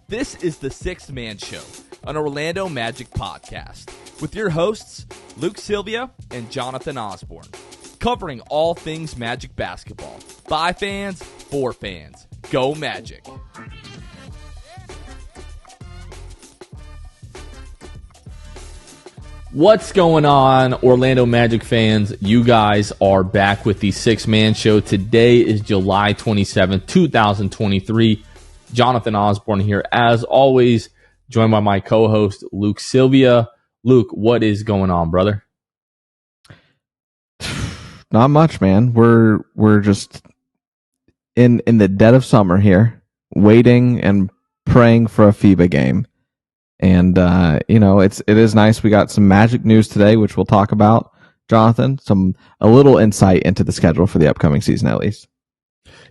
This is the Sixth Man Show, an Orlando Magic podcast, with your hosts, Luke Sylvia and Jonathan Osborne, covering all things Magic basketball. By fans, for fans. Go Magic. What's going on, Orlando Magic fans? You guys are back with the Sixth Man Show. Today is July 27th, 2023. Jonathan Osborne here, as always, joined by my co-host, Luke Sylvia. Luke, what is going on, brother? Not much, man. We're just in the dead of summer here, waiting and praying for a FIBA game. And it is nice. We got some Magic news today, which we'll talk about, Jonathan. A little insight into the schedule for the upcoming season, at least.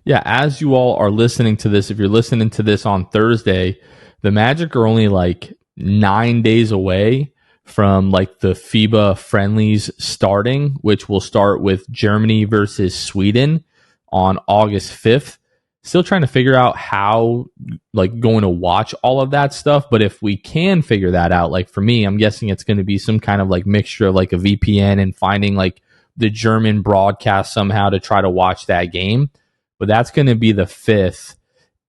Yeah, as you all are listening to this, if you're listening to this on Thursday, the Magic are only like 9 days away from like the FIBA friendlies starting, which will start with Germany versus Sweden on August 5th. Still trying to figure out how going to watch all of that stuff. But if we can figure that out, like for me, I'm guessing it's going to be some kind of like mixture of like a VPN and finding like the German broadcast somehow to try to watch that game. But that's going to be the 5th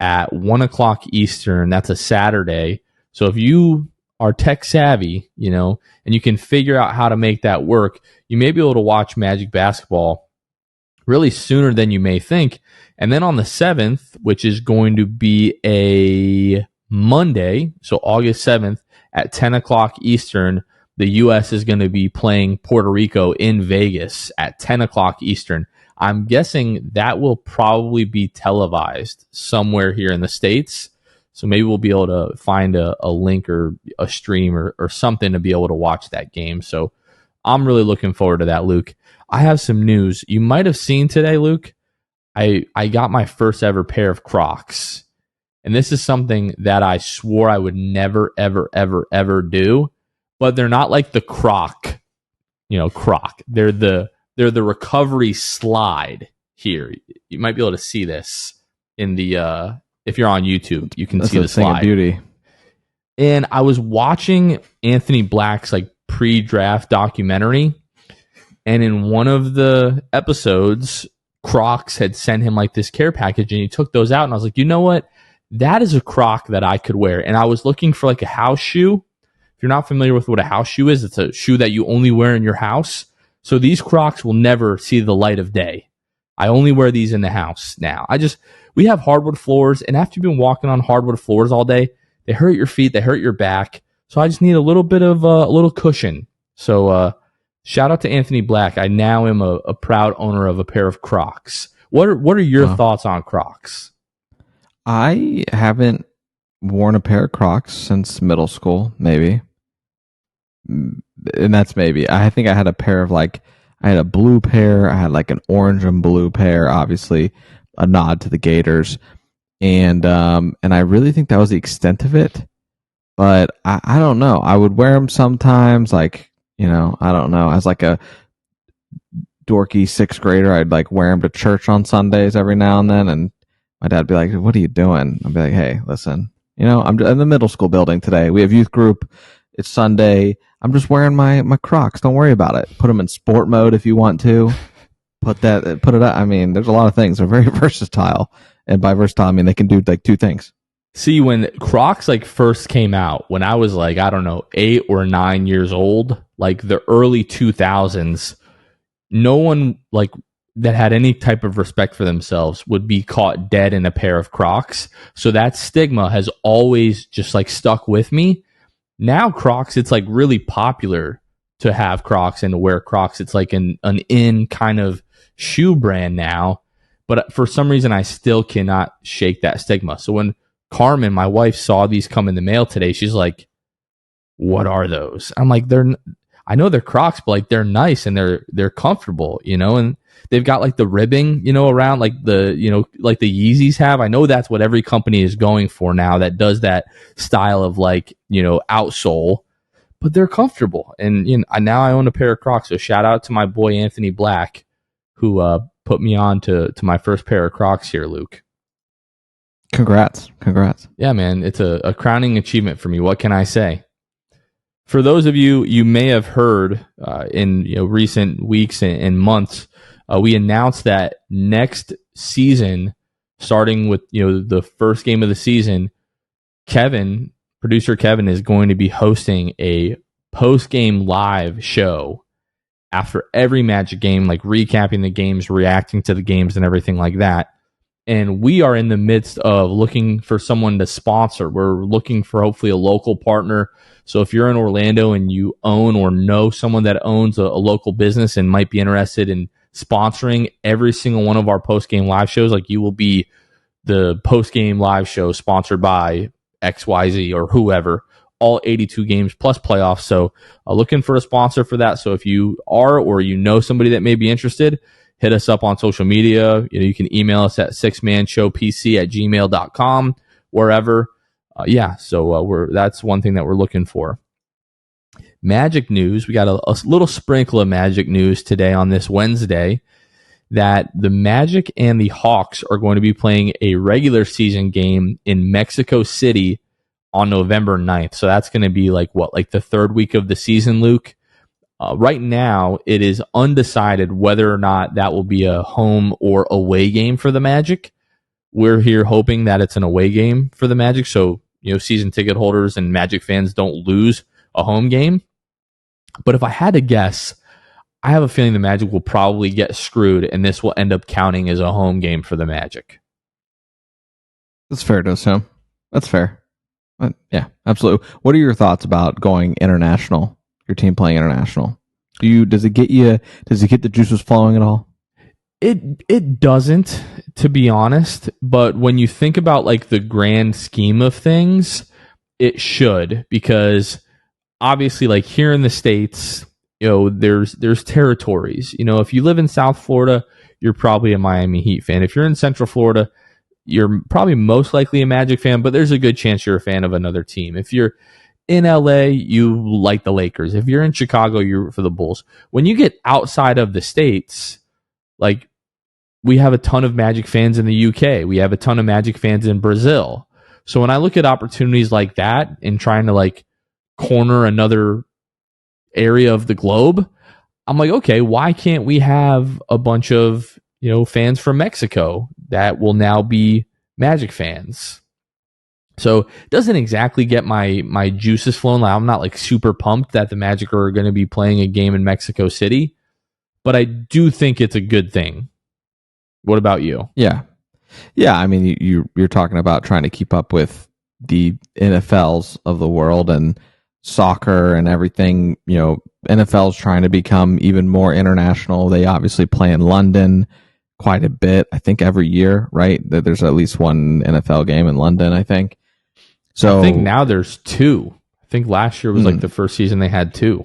at 1 o'clock Eastern. That's a Saturday. So if you are tech savvy, and you can figure out how to make that work, you may be able to watch Magic basketball really sooner than you may think. And then on the 7th, which is going to be a Monday, so August 7th at 10 o'clock Eastern, the U.S. is going to be playing Puerto Rico in Vegas at 10 o'clock Eastern. I'm guessing that will probably be televised somewhere here in the States. So maybe we'll be able to find a link or a stream or something to be able to watch that game. So I'm really looking forward to that, Luke. I have some news. You might have seen today, Luke, I got my first ever pair of Crocs. And this is something that I swore I would never, ever, ever, ever do. But they're not like the Croc, Croc. They're the recovery slide here. You might be able to see this in the if you're on YouTube, you can see the slide. Beauty. And I was watching Anthony Black's like pre-draft documentary, and in one of the episodes, Crocs had sent him like this care package, and he took those out, and I was like, you know what? That is a Croc that I could wear. And I was looking for like a house shoe. If you're not familiar with what a house shoe is, it's a shoe that you only wear in your house. So these Crocs will never see the light of day. I only wear these in the house now. We have hardwood floors, and after you've been walking on hardwood floors all day, they hurt your feet, they hurt your back. So I just need a little bit of a little cushion. So shout out to Anthony Black. I now am a proud owner of a pair of Crocs. What are your thoughts on Crocs? I haven't worn a pair of Crocs since middle school, maybe. And that's maybe. I think I had a pair of I had a blue pair. I had like an orange and blue pair, obviously a nod to the Gators. And I really think that was the extent of it. But I don't know. I would wear them sometimes, I don't know. As like a dorky sixth grader, I'd like wear them to church on Sundays every now and then. And my dad'd be like, "What are you doing?" I'd be like, "Hey, listen, I'm in the middle school building today. We have youth group. It's Sunday. I'm just wearing my Crocs. Don't worry about it. Put them in sport mode if you want to. Put it up. I mean, there's a lot of things. They're very versatile. And by versatile, I mean they can do like two things." See, when Crocs first came out, when I was 8 or 9 years old, like the early 2000s, no one that had any type of respect for themselves would be caught dead in a pair of Crocs. So that stigma has always just stuck with me. Now Crocs, it's really popular to have Crocs and to wear Crocs. It's like an in kind of shoe brand now. But for some reason, I still cannot shake that stigma. So when Carmen, my wife, saw these come in the mail today, she's like, "What are those?" I'm like, I know they're Crocs, but they're nice and they're comfortable, and they've got the ribbing, around the Yeezys have. I know that's what every company is going for now that does that style of outsole, but they're comfortable. And now I own a pair of Crocs. So shout out to my boy Anthony Black, who put me on to my first pair of Crocs here, Luke. Congrats. Yeah, man, it's a crowning achievement for me. What can I say? For those of you, you may have heard in recent weeks and months, we announced that next season, starting with the first game of the season, producer Kevin, is going to be hosting a post-game live show after every Magic game, like recapping the games, reacting to the games, and everything like that. And we are in the midst of looking for someone to sponsor. We're looking for hopefully a local partner. So if you're in Orlando and you own or know someone that owns a local business and might be interested in sponsoring every single one of our post-game live shows, like you will be the post-game live show sponsored by XYZ or whoever, all 82 games plus playoffs. So looking for a sponsor for that. So if you are or you know somebody that may be interested, hit us up on social media. You can email us at sixmanshowpc@gmail.com, wherever. So that's one thing that we're looking for. Magic news. We got a little sprinkle of Magic news today on this Wednesday, that the Magic and the Hawks are going to be playing a regular season game in Mexico City on November 9th. So that's going to be like the third week of the season, Luke. Right now, it is undecided whether or not that will be a home or away game for the Magic. We're here hoping that it's an away game for the Magic, so season ticket holders and Magic fans don't lose a home game. But if I had to guess, I have a feeling the Magic will probably get screwed, and this will end up counting as a home game for the Magic. That's fair to assume. That's fair. But yeah, absolutely. What are your thoughts about going international? Your team playing international? Does it get the juices flowing at all? It doesn't, to be honest. But when you think about like the grand scheme of things, it should, because obviously, like here in the States, there's territories. If you live in South Florida, you're probably a Miami Heat fan. If you're in Central Florida, you're probably most likely a Magic fan, but there's a good chance you're a fan of another team. If you're in LA, you like the Lakers. If you're in Chicago, you root for the Bulls. When you get outside of the States, like we have a ton of Magic fans in the UK. We have a ton of Magic fans in Brazil. So when I look at opportunities like that and trying to like corner another area of the globe, I'm like, okay, why can't we have a bunch of, fans from Mexico that will now be Magic fans? So it doesn't exactly get my juices flowing. Like, I'm not like super pumped that the Magic are going to be playing a game in Mexico City, but I do think it's a good thing. What about you? Yeah. I mean, you're talking about trying to keep up with the NFLs of the world and soccer and everything. NFL's trying to become even more international. They obviously play in London quite a bit. I think every year, right? There's at least one NFL game in London, I think. So I think now there's two. I think last year was like the first season they had two.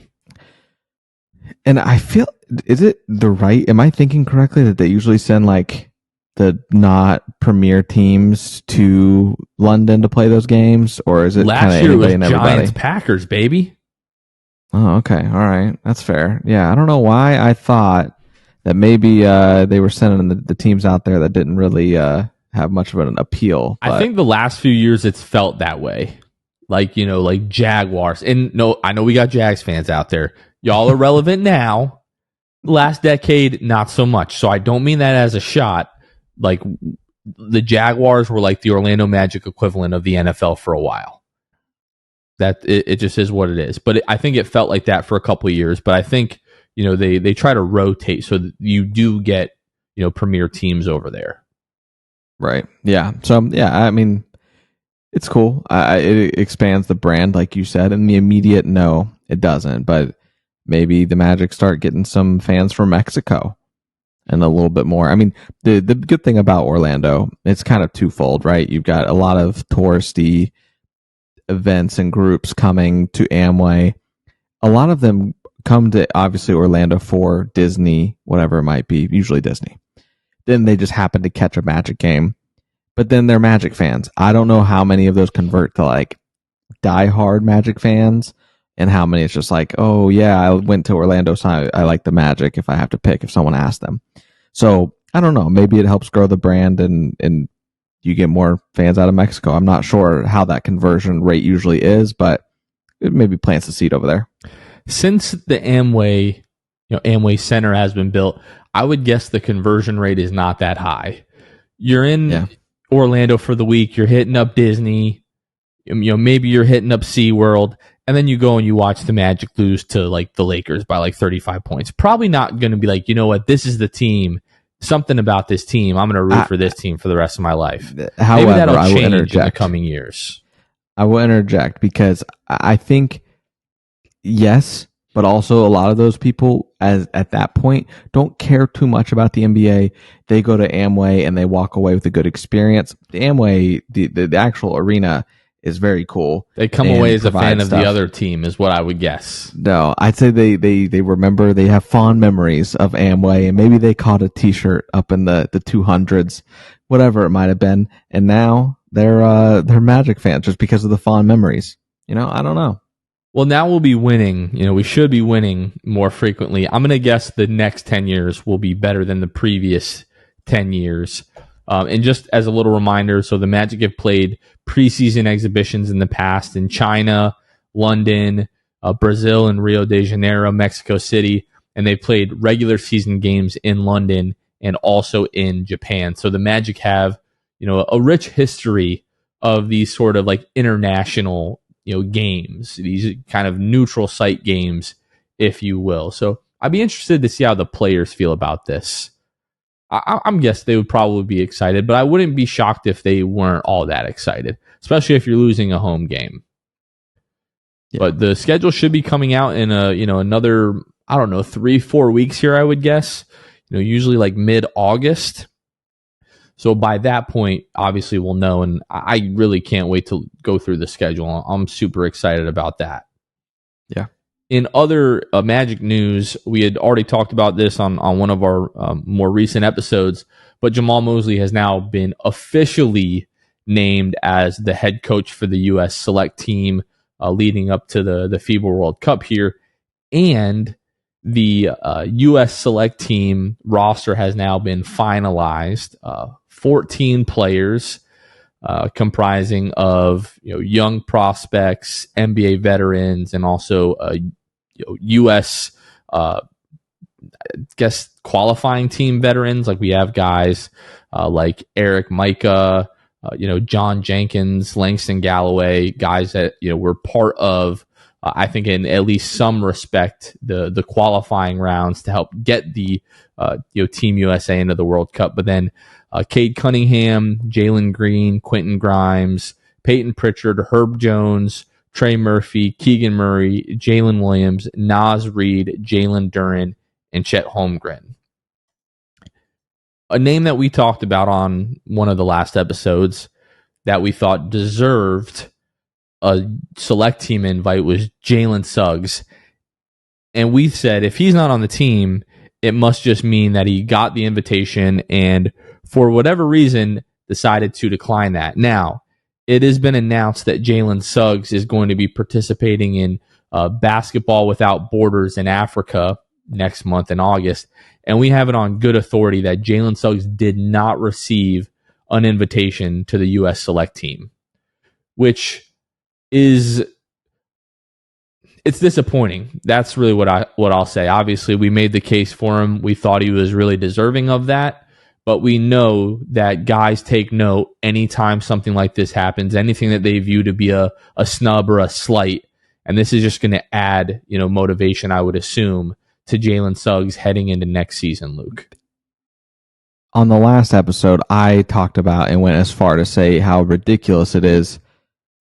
And I feel, am I thinking correctly that they usually send like the not premier teams to London to play those games? Or is it last year it was Giants Packers, baby? Oh, okay. All right. That's fair. Yeah. I don't know why I thought that maybe they were sending the teams out there that didn't really have much of an appeal. But I think the last few years it's felt that way. Like, like Jaguars. And no, I know we got Jags fans out there. Y'all are relevant now. Last decade, not so much. So I don't mean that as a shot. Like the Jaguars were like the Orlando Magic equivalent of the NFL for a while. That it just is what it is. But I think it felt like that for a couple of years. But I think, they try to rotate so that you do get, premier teams over there. Right. Yeah. So, yeah, I mean, it's cool. It expands the brand, like you said. In the immediate, no, it doesn't. But maybe the Magic start getting some fans from Mexico and a little bit more. I mean, the good thing about Orlando, it's kind of twofold, right? You've got a lot of touristy events and groups coming to Amway. A lot of them come to, obviously, Orlando for Disney, whatever it might be, usually Disney. Then they just happen to catch a Magic game, but then they're Magic fans. I don't know how many of those convert to like diehard Magic fans and how many it's just like, oh yeah, I went to Orlando, so I like the Magic if I have to pick, if someone asks them. So I don't know, maybe it helps grow the brand and you get more fans out of Mexico. I'm not sure how that conversion rate usually is, but it maybe plants the seed over there. Since the Amway Center has been built, I would guess the conversion rate is not that high. You're in Orlando for the week, you're hitting up Disney, maybe you're hitting up SeaWorld, and then you go and you watch the Magic lose to like the Lakers by like 35 points. Probably not going to be like, you know what, this is the team. Something about this team. I'm going to root for this team for the rest of my life. However, maybe that'll I will change interject in the coming years. I will interject because I think yes, but also a lot of those people at that point don't care too much about the NBA. They go to Amway and they walk away with a good experience. The Amway, the actual arena is very cool. They come away as a fan of the other team is what I would guess. No, I'd say they remember, they have fond memories of Amway, and maybe they caught a t-shirt up in the 200s, whatever it might have been. And now they're Magic fans just because of the fond memories. I don't know. Well, now we'll be winning. We should be winning more frequently. I'm going to guess the next 10 years will be better than the previous 10 years. And just as a little reminder, so the Magic have played preseason exhibitions in the past in China, London, Brazil, and Rio de Janeiro, Mexico City, and they played regular season games in London and also in Japan. So the Magic have, a rich history of these sort of like international, games, these kind of neutral site games, if you will. So I'd be interested to see how the players feel about this. I'm guessing they would probably be excited, but I wouldn't be shocked if they weren't all that excited, especially if you're losing a home game. Yeah. But the schedule should be coming out in another, 3-4 weeks here, I would guess. Usually like mid-August. So by that point, obviously we'll know, and I really can't wait to go through the schedule. I'm super excited about that. Yeah. In other Magic news, we had already talked about this on one of our more recent episodes, but Jamal Mosley has now been officially named as the head coach for the U.S. select team leading up to the FIBA World Cup here. And the U.S. select team roster has now been finalized. 14 players comprising of young prospects, NBA veterans, and also U.S. Qualifying team veterans. Like we have guys like Eric Micah, John Jenkins, Langston Galloway, guys that were part of, I think in at least some respect, the qualifying rounds to help get the Team USA into the World Cup. But then Cade Cunningham, Jalen Green, Quentin Grimes, Peyton Pritchard, Herb Jones, Trey Murphy, Keegan Murray, Jalen Williams, Naz Reid, Jalen Duren, and Chet Holmgren. A name that we talked about on one of the last episodes that we thought deserved a select team invite was Jalen Suggs. And we said if he's not on the team, it must just mean that he got the invitation and for whatever reason decided to decline that. Now, it has been announced that Jalen Suggs is going to be participating in Basketball Without Borders in Africa next month in August. And we have it on good authority that Jalen Suggs did not receive an invitation to the U.S. select team, which is, it's disappointing. That's really what I'll say. Obviously, we made the case for him. We thought he was really deserving of that. But we know that guys take note anytime something like this happens, anything that they view to be a snub or a slight. And this is just going to add, motivation, I would assume, to Jalen Suggs heading into next season, Luke. On the last episode, I talked about and went as far to say how ridiculous it is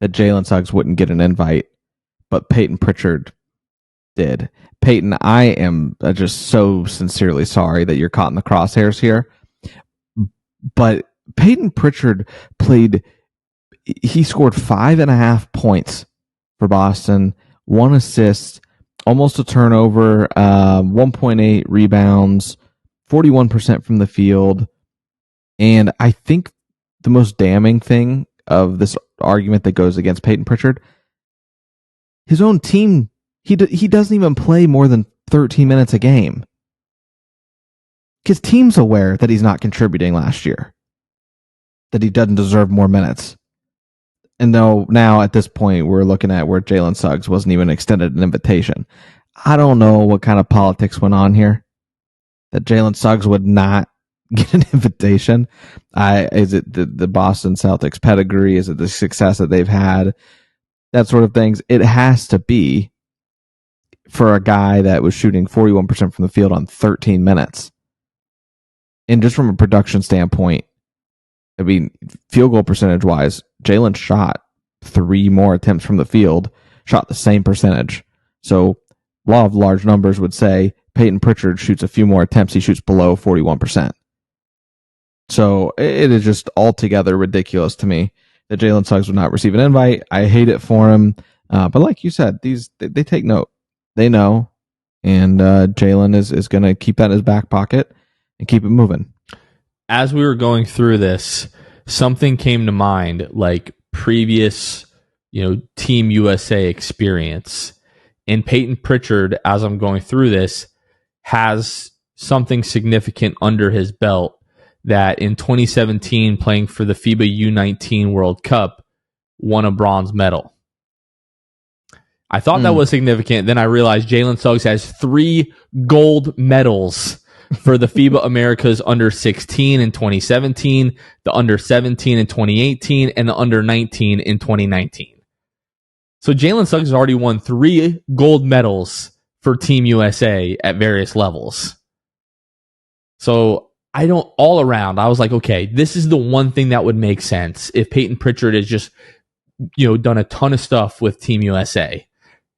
that Jalen Suggs wouldn't get an invite, but Peyton Pritchard did. Peyton, I am just so sincerely sorry that you're caught in the crosshairs here. But Peyton Pritchard he scored 5.5 points for Boston, 1 assist, almost a turnover, 1.8 rebounds, 41% from the field. And I think the most damning thing of this argument that goes against Peyton Pritchard, his own team, he doesn't even play more than 13 minutes a game. His team's aware that he's not contributing last year. that he doesn't deserve more minutes. And though now at this point we're looking at where Jalen Suggs wasn't even extended an invitation. I don't know what kind of politics went on here that Jalen Suggs would not get an invitation. Is it the Boston Celtics pedigree? Is it the success that they've had? That sort of things. It has to be for a guy that was shooting 41% from the field on 13 minutes. And just from a production standpoint, I mean, field goal percentage wise, Jalen shot 3 more attempts from the field, shot the same percentage. So, law of large numbers would say Peyton Pritchard shoots a few more attempts. He shoots below 41%. So, it is just altogether ridiculous to me that Jalen Suggs would not receive an invite. I hate it for him. But like you said, they take note. They know. And Jalen is going to keep that in his back pocket and keep it moving. As we were going through this, something came to mind, like previous, Team USA experience. And Peyton Pritchard, as I'm going through this, has something significant under his belt that in 2017, playing for the FIBA U19 World Cup, won a bronze medal. I thought that was significant. Then I realized Jalen Suggs has 3 gold medals for the FIBA Americas under 16 in 2017, the under 17 in 2018, and the under 19 in 2019. So Jalen Suggs has already won 3 gold medals for Team USA at various levels. So all around, I was like, okay, this is the one thing that would make sense if Peyton Pritchard has just, done a ton of stuff with Team USA.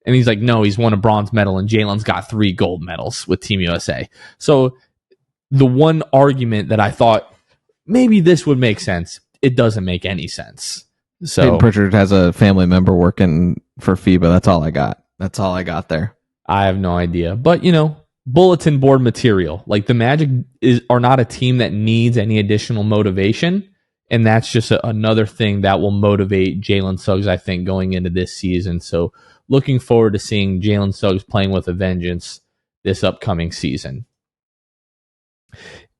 And he's like, no, he's won a bronze medal, and Jalen's got 3 gold medals with Team USA. So the one argument that I thought maybe this would make sense, it doesn't make any sense. So Peyton Pritchard has a family member working for FIBA. That's all I got. That's all I got there. I have no idea. But, bulletin board material. Like the Magic are not a team that needs any additional motivation. And that's just another thing that will motivate Jalen Suggs, I think, going into this season. So looking forward to seeing Jalen Suggs playing with a vengeance this upcoming season.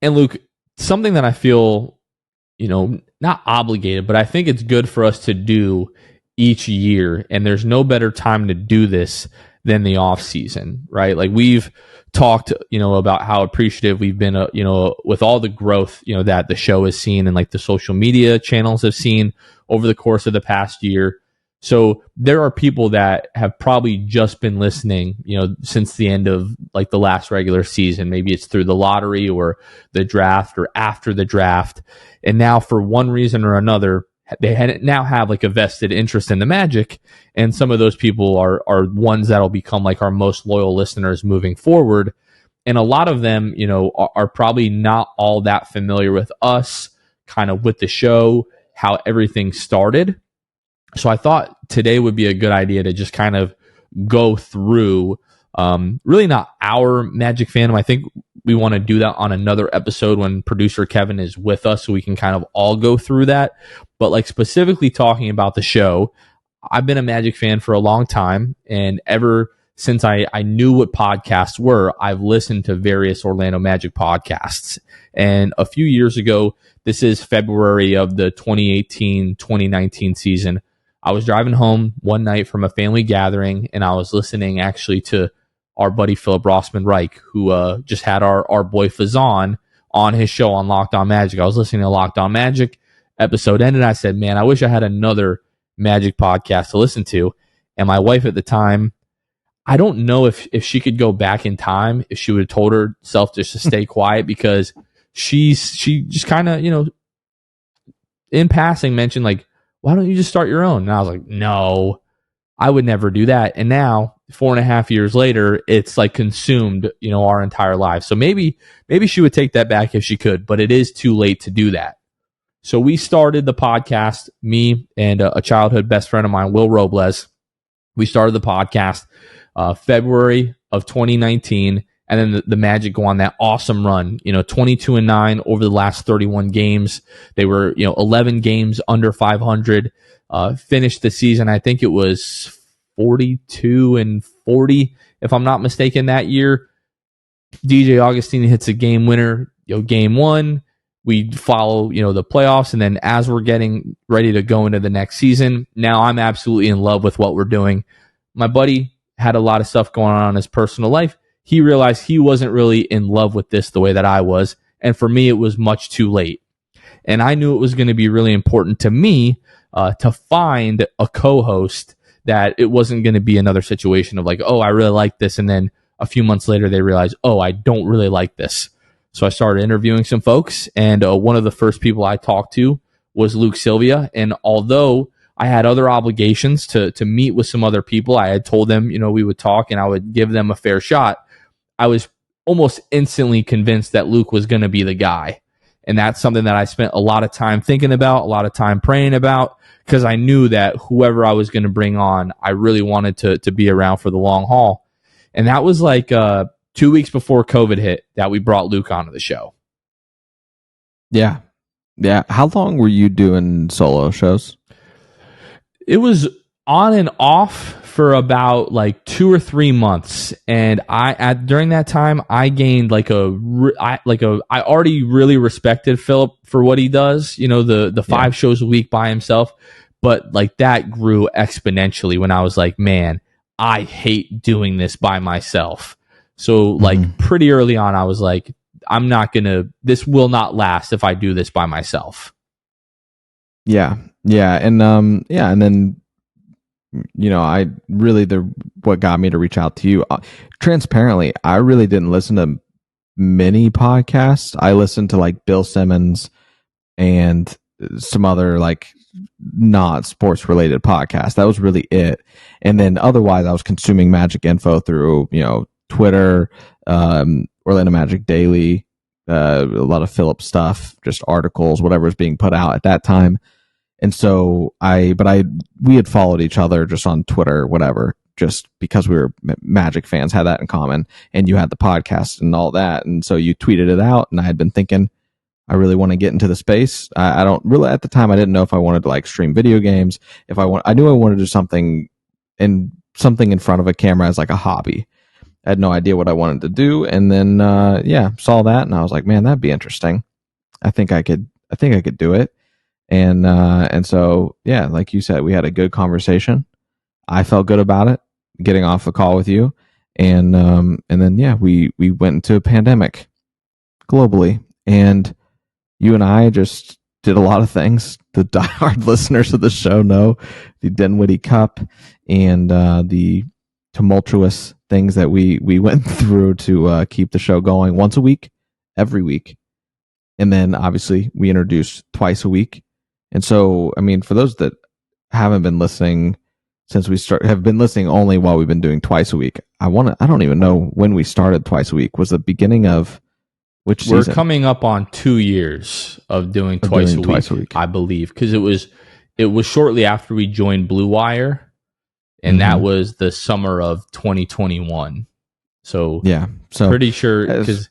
And Luke, something that I feel, not obligated, but I think it's good for us to do each year. And there's no better time to do this than the off season, right? Like we've talked, about how appreciative we've been, with all the growth, that the show has seen and like the social media channels have seen over the course of the past year. So there are people that have probably just been listening, since the end of like the last regular season. Maybe it's through the lottery or the draft or after the draft. And now for one reason or another, they now have like a vested interest in the Magic. And some of those people are ones that'll become like our most loyal listeners moving forward. And a lot of them, are probably not all that familiar with us, kind of with the show, how everything started. So I thought today would be a good idea to just kind of go through, really not our Magic fandom. I think we want to do that on another episode when producer Kevin is with us, so we can kind of all go through that. But like specifically talking about the show, I've been a Magic fan for a long time, and ever since I knew what podcasts were, I've listened to various Orlando Magic podcasts. And a few years ago, this is February of the 2018-2019 season, I was driving home one night from a family gathering, and I was listening actually to our buddy Philip Rossman Reich, who just had our boy Fazan on his show on Locked On Magic. I was listening to Locked On Magic. Episode ended. I said, man, I wish I had another Magic podcast to listen to. And my wife at the time, I don't know if she could go back in time, if she would have told herself just to stay quiet, because she just kind of, in passing mentioned like, why don't you just start your own? And I was like, no, I would never do that. And now 4.5 years later, it's like consumed, our entire lives. So maybe she would take that back if she could, but it is too late to do that. So we started the podcast, me and a childhood best friend of mine, Will Robles. We started the podcast February of 2019, and then the Magic go on that awesome run, 22-9 over the last 31 games. They were, 11 games under 500, finished the season. I think it was 42-40, if I'm not mistaken, that year. DJ Augustine hits a game winner, game 1. we follow, the playoffs. And then as we're getting ready to go into the next season, now I'm absolutely in love with what we're doing. My buddy had a lot of stuff going on in his personal life. He realized he wasn't really in love with this the way that I was. And for me, it was much too late. And I knew it was going to be really important to me to find a co-host that it wasn't going to be another situation of like, oh, I really like this. And then a few months later, they realize, oh, I don't really like this. So I started interviewing some folks. And one of the first people I talked to was Luke Sylvia. And although I had other obligations to meet with some other people, I had told them, we would talk and I would give them a fair shot. I was almost instantly convinced that Luke was going to be the guy. And that's something that I spent a lot of time thinking about, a lot of time praying about, because I knew that whoever I was going to bring on, I really wanted to be around for the long haul. And that was like 2 weeks before COVID hit that we brought Luke onto the show. Yeah. Yeah. How long were you doing solo shows? It was on and off for about like 2 or 3 months, and during that time I gained I already really respected Philip for what he does, the 5 shows a week by himself, but like that grew exponentially when I was like, man, I hate doing this by myself. So like pretty early on I was like, this will not last if I do this by myself. Yeah. And then what got me to reach out to you, transparently, I really didn't listen to many podcasts. I listened to like Bill Simmons and some other like not sports related podcasts. That was really it. And then otherwise I was consuming Magic info through, Twitter, Orlando Magic Daily, a lot of Philip stuff, just articles, whatever was being put out at that time. And so we had followed each other just on Twitter, whatever, just because we were Magic fans, had that in common, and you had the podcast and all that. And so you tweeted it out, and I had been thinking, I really want to get into the space. I don't really, at the time, I didn't know if I wanted to like stream video games. I knew I wanted to do something in front of a camera as like a hobby. I had no idea what I wanted to do. And then, saw that, and I was like, man, that'd be interesting. I think I could do it. And so, yeah, like you said, we had a good conversation. I felt good about it, getting off a call with you. And then, we went into a pandemic globally, and you and I just did a lot of things. The diehard listeners of the show know the Dinwiddie Cup and the tumultuous things that we went through to keep the show going once a week, every week. And then obviously we introduced twice a week. And so, I mean, for those that haven't been listening since have been listening only while we've been doing twice a week, I don't even know when we started twice a week. Was the beginning of which season? We're coming up on 2 years of doing twice a week, I believe, because it was shortly after we joined Blue Wire, and that was the summer of 2021. So yeah, pretty sure, because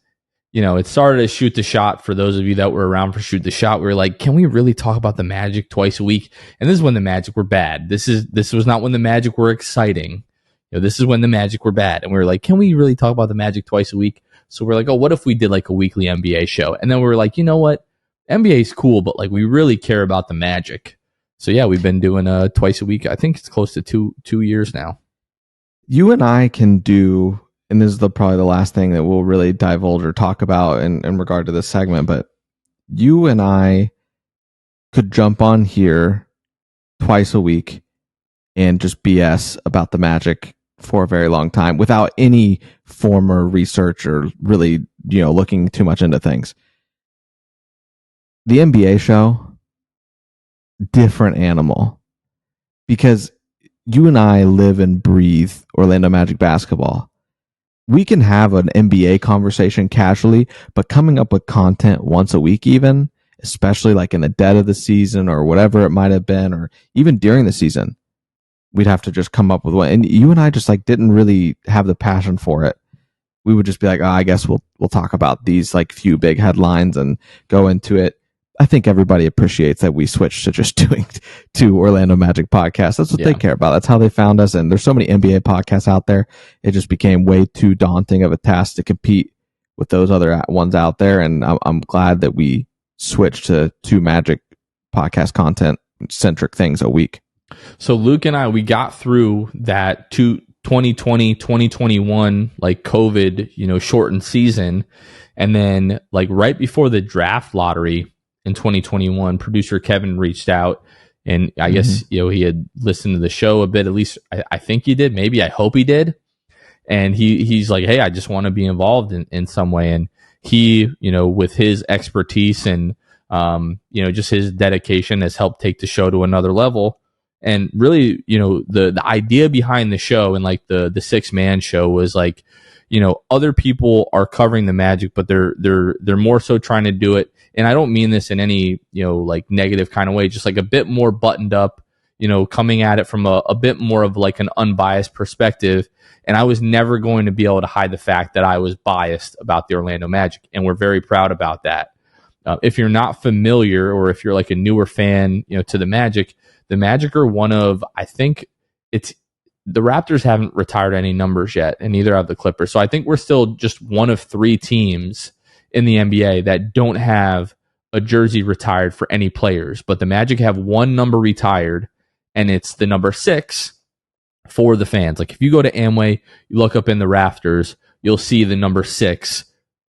it started as Shoot the Shot. For those of you that were around for Shoot the Shot, we were like, can we really talk about the Magic twice a week? And this is when the Magic were bad. This was not when the Magic were exciting. This is when the Magic were bad. And we were like, can we really talk about the Magic twice a week? So we're like, oh, what if we did like a weekly NBA show? And then we were like, you know what? NBA is cool, but like we really care about the Magic. So yeah, we've been doing twice a week. I think it's close to two years now. You and I can do, and this is probably the last thing that we'll really divulge or talk about in regard to this segment, but you and I could jump on here twice a week and just BS about the Magic for a very long time without any former research or really, looking too much into things. The NBA show, different animal, because you and I live and breathe Orlando Magic basketball. We can have an NBA conversation casually, but coming up with content once a week, even, especially like in the dead of the season or whatever it might have been, or even during the season, we'd have to just come up with one. And you and I just like didn't really have the passion for it. We would just be like, I guess we'll talk about these like few big headlines and go into it. I think everybody appreciates that we switched to just doing 2 Orlando Magic podcasts. That's what they care about. That's how they found us. And there's so many NBA podcasts out there. It just became way too daunting of a task to compete with those other ones out there. And I'm glad that we switch to 2 Magic podcast content centric things a week. So Luke and I, we got through that 2020, 2021, like COVID, shortened season. And then like right before the draft lottery in 2021, producer Kevin reached out, and I guess, he had listened to the show a bit, at least I think he did. Maybe I hope he did. And he's like, hey, I just want to be involved in some way. And he, with his expertise and, just his dedication has helped take the show to another level. And really, the idea behind the show and like the 6-man show was like, other people are covering the Magic, but they're more so trying to do it. And I don't mean this in any, like negative kind of way, just like a bit more buttoned up, coming at it from a bit more of like an unbiased perspective. And I was never going to be able to hide the fact that I was biased about the Orlando Magic. And we're very proud about that. If you're not familiar, or if you're like a newer fan, to the Magic are one of, I think it's, the Raptors haven't retired any numbers yet, and neither have the Clippers. So I think we're still just one of 3 teams in the NBA that don't have a jersey retired for any players. But the Magic have one number retired, and it's the number 6 for the fans. Like if you go to Amway, you look up in the rafters, you'll see the number 6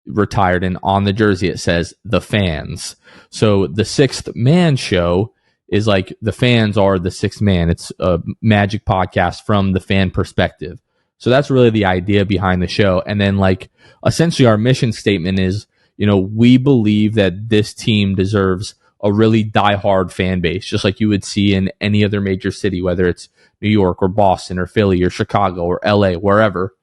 retired, and on the jersey it says the fans. So the 6th man show is like the fans are the 6th man. It's a Magic podcast from the fan perspective. So that's really the idea behind the show. And then like essentially our mission statement is, we believe that this team deserves a really diehard fan base, just like you would see in any other major city, whether it's New York or Boston or Philly or Chicago or LA, wherever.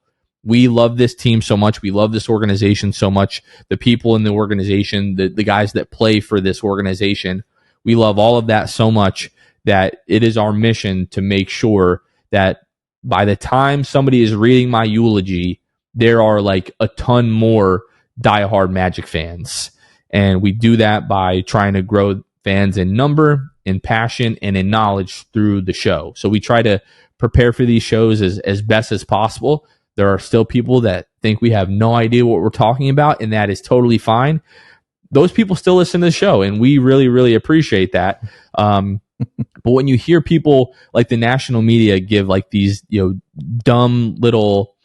We love this team so much. We love this organization so much. The people in the organization, the guys that play for this organization, we love all of that so much that it is our mission to make sure that by the time somebody is reading my eulogy, there are like a ton more diehard Magic fans. And we do that by trying to grow fans in number, in passion, and in knowledge through the show. So we try to prepare for these shows as best as possible. There are still people that think we have no idea what we're talking about, and that is totally fine. Those people still listen to the show, and we really, really appreciate that. But when you hear people like the national media give like these, dumb little,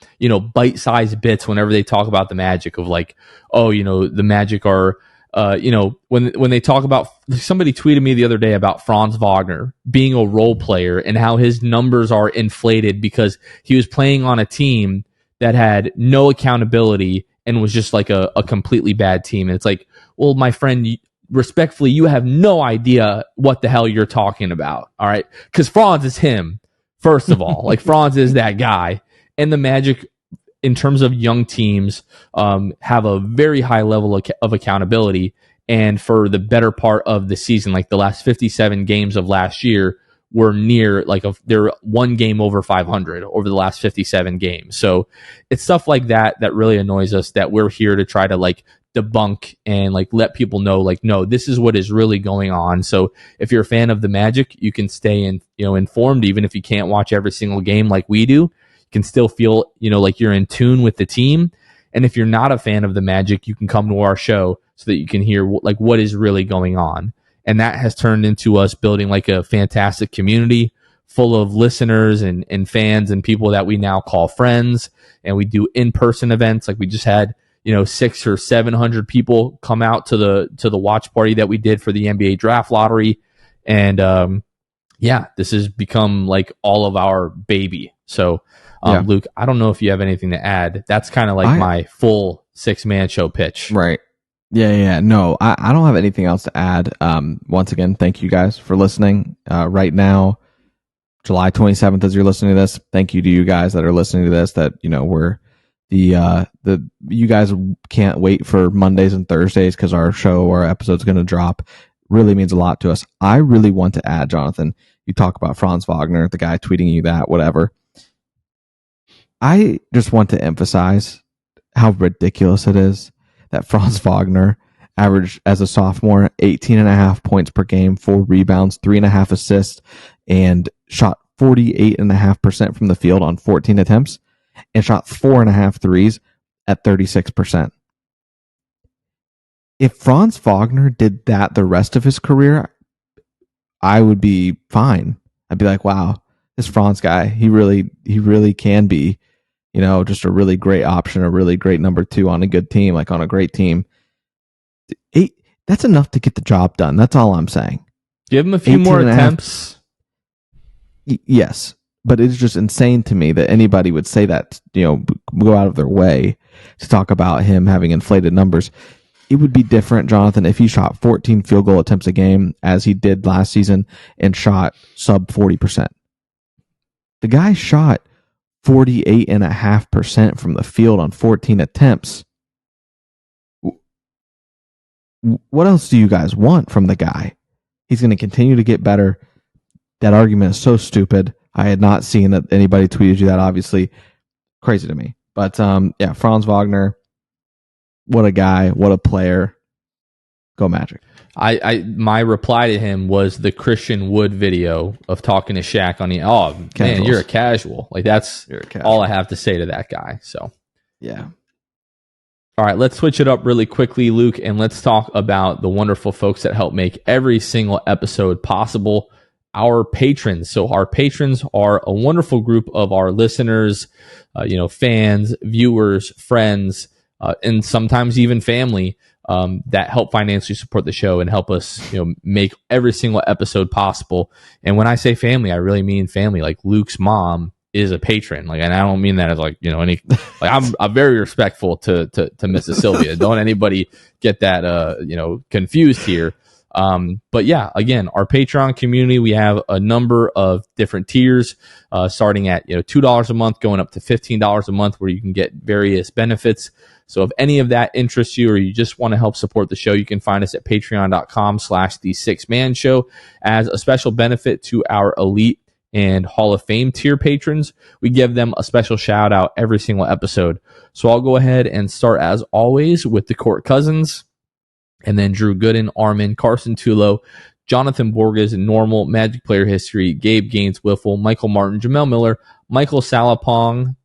bite-sized bits whenever they talk about the Magic of like, oh, the Magic are, when they talk about, somebody tweeted me the other day about Franz Wagner being a role player and how his numbers are inflated because he was playing on a team that had no accountability and was just like a completely bad team. And it's like, well, my friend, respectfully, you have no idea what the hell you're talking about. All right. Because Franz is him, first of all. Like Franz is that guy. And the Magic, in terms of young teams, have a very high level of accountability. And for the better part of the season, like the last 57 games of last year, were near they're one game over 500 over the last 57 games. So it's stuff like that that really annoys us, that we're here to try to like debunk and like let people know, like, no, this is what is really going on. So if you're a fan of the Magic, you can stay informed, even if you can't watch every single game like we do. You can still feel, like you're in tune with the team. And if you're not a fan of the Magic, you can come to our show so that you can hear like what is really going on. And that has turned into us building like a fantastic community full of listeners and fans and people that we now call friends. And we do in-person events. Like we just had, 600 or 700 people come out to the watch party that we did for the NBA draft lottery. And, this has become like all of our baby. So, Luke, I don't know if you have anything to add. That's kind of like my full 6-man show pitch. Right. Yeah. No, I don't have anything else to add. Once again, thank you guys for listening. Right now, July 27th, as you're listening to this, thank you to you guys that are listening to this, that, we're you guys can't wait for Mondays and Thursdays because our episode's going to drop. Really means a lot to us. I really want to add, Jonathan, you talk about Franz Wagner, the guy tweeting you that, whatever. I just want to emphasize how ridiculous it is that Franz Wagner averaged as a sophomore 18.5 points per game, 4 rebounds, 3.5 assists, and shot 48.5% from the field on 14 attempts, and shot 4.5 threes at 36%. If Franz Wagner did that the rest of his career, I would be fine. I'd be like, wow, this Franz guy, he really can be, just a really great option, a really great number 2 on a good team, like on a great team. That's enough to get the job done. That's all I'm saying. Give him a few more attempts. Yes, but it's just insane to me that anybody would say that, go out of their way to talk about him having inflated numbers. It would be different, Jonathan, if he shot 14 field goal attempts a game as he did last season and shot sub 40%. The guy shot 48.5% from the field on 14 attempts. What else do you guys want from the guy? He's going to continue to get better. That argument is so stupid. I had not seen that anybody tweeted you that, obviously. Crazy to me. But yeah, Franz Wagner, what a guy, what a player. Go Magic. My reply to him was the Christian Wood video of talking to Shaq on the Casuals. Man, you're a casual. Like that's all I have to say to that guy. So yeah. All right, let's switch it up really quickly, Luke, and let's talk about the wonderful folks that help make every single episode possible. Our patrons. So our patrons are a wonderful group of our listeners, fans, viewers, friends, and sometimes even family that help financially support the show and help us, make every single episode possible. And when I say family, I really mean family. Like Luke's mom is a patron. Like, and I don't mean that as any. Like I'm very respectful to Mrs. Sylvia. Don't anybody get that confused here. But yeah, again, our Patreon community, we have a number of different tiers, starting at, $2 a month, going up to $15 a month, where you can get various benefits. So if any of that interests you, or you just want to help support the show, you can find us at patreon.com/the6man show. As a special benefit to our elite and Hall of Fame tier patrons, we give them a special shout out every single episode. So I'll go ahead and start as always with the Court Cousins, and then Drew Gooden, Armin, Carson Tulo, Jonathan Borges, Normal, Magic Player History, Gabe Gaines, Wiffle, Michael Martin, Jamel Miller, Michael Salapong,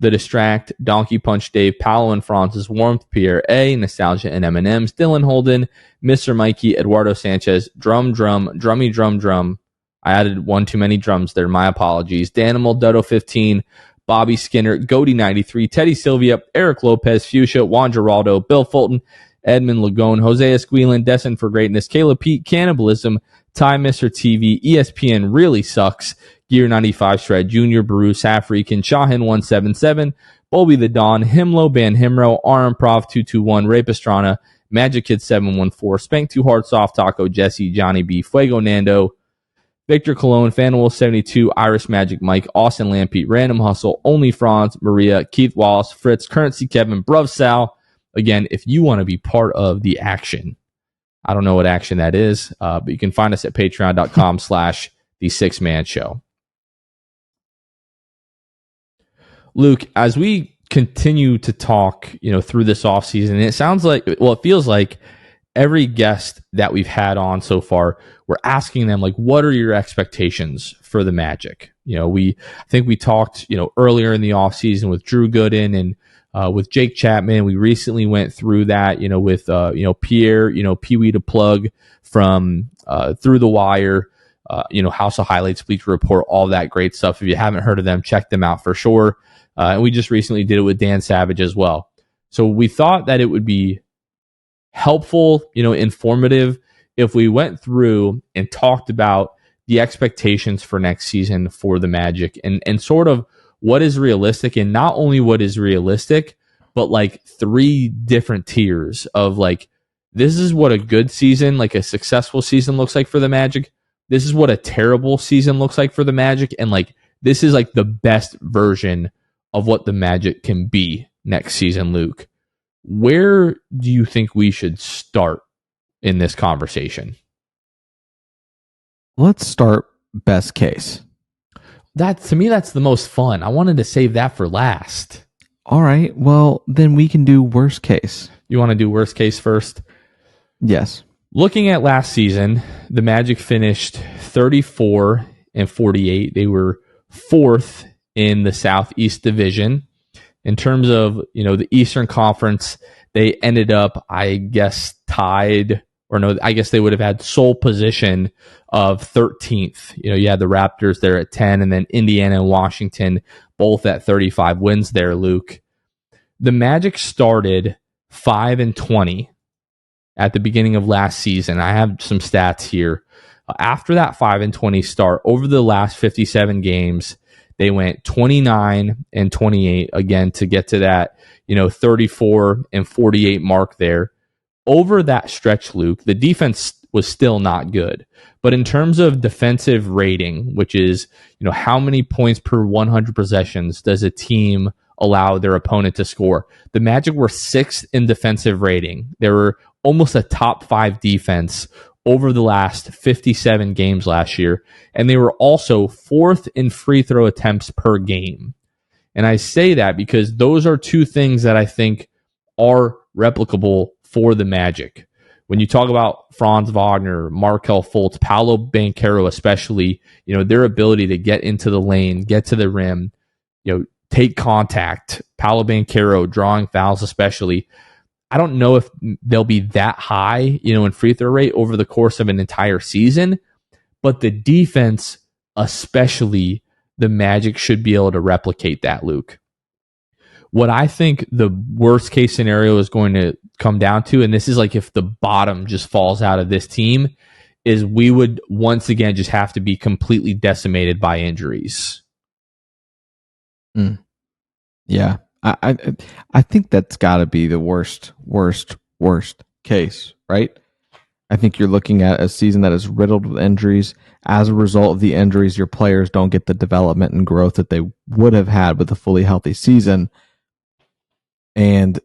The Distract, Donkey Punch Dave, Paolo and Francis, Warmth, Pierre A, Nostalgia and M&M's, Dylan Holden, Mr. Mikey, Eduardo Sanchez, Drummy Drum. I added one too many drums there. My apologies. Danimal, Dodo15, Bobby Skinner, Goody93, Teddy Sylvia, Eric Lopez, Fuchsia, Juan Geraldo, Bill Fulton, Edmund Lagone, Jose Esquilin, Destin for Greatness, Caleb Pete, Cannibalism, Ty Mr. TV, ESPN Really Sucks, Gear 95 Shred, Junior Baru, Safrican, Shahin177, Bobby the Don, Himlo, Ban Himro, Improv 221, Ray Pastrana, Magic Kid 714, Spank Too Hard, Soft Taco, Jesse, Johnny B, Fuego Nando, Victor Cologne, Fanwolf 72, Irish Magic Mike, Austin Lampete, Random Hustle, Only Franz, Maria, Keith Wallace, Fritz, Currency Kevin, Bruv Sal. Again, if you want to be part of the action, I don't know what action that is, but you can find us at patreon.com/the6man show. Luke, as we continue to talk, through this offseason, it feels like every guest that we've had on so far, we're asking them, like, what are your expectations for the Magic? I think we talked, earlier in the offseason with Drew Gooden and with Jake Chapman. We recently went through that, with, Pierre, Pee Wee to Plug from Through the Wire, House of Highlights, Bleacher Report, all that great stuff. If you haven't heard of them, check them out for sure. And we just recently did it with Dan Savage as well. So we thought that it would be helpful, informative, if we went through and talked about the expectations for next season for the Magic and sort of what is realistic, and not only what is realistic, but like 3 different tiers of like, this is what a good season, like a successful season looks like for the Magic. This is what a terrible season looks like for the Magic. And like, this is like the best version of what the Magic can be next season, Luke. Where do you think we should start in this conversation? Let's start best case. To me, that's the most fun. I wanted to save that for last. All right. Well, then we can do worst case. You want to do worst case first? Yes. Looking at last season, the Magic finished 34-48. They were 4th in the Southeast Division. In terms of, the Eastern Conference, They ended up, I guess, tied, or no, I guess they would have had sole position of 13th. You had the Raptors there at 10, and then Indiana and Washington both at 35 wins there, Luke. The Magic started 5-20 at the beginning of last season. I have some stats here. After that 5-20 start, over the last 57 games, they went 29-28 again to get to that, 34-48 mark there. Over that stretch, Luke, the defense was still not good. But in terms of defensive rating, which is, how many points per 100 possessions does a team allow their opponent to score? The Magic were 6th in defensive rating. They were almost a top 5 defense over the last 57 games last year. And they were also 4th in free throw attempts per game. And I say that because those are two things that I think are replicable for the Magic. When you talk about Franz Wagner, Markelle Fultz, Paolo Banchero especially, their ability to get into the lane, get to the rim, take contact, Paolo Banchero drawing fouls especially. I don't know if they'll be that high, in free throw rate over the course of an entire season, but the defense, especially the Magic, should be able to replicate that, Luke. What I think the worst case scenario is going to come down to, and this is like if the bottom just falls out of this team, is we would once again just have to be completely decimated by injuries. Yeah. I think that's got to be the worst case, right? I think you're looking at a season that is riddled with injuries. As a result of the injuries, your players don't get the development and growth that they would have had with a fully healthy season. And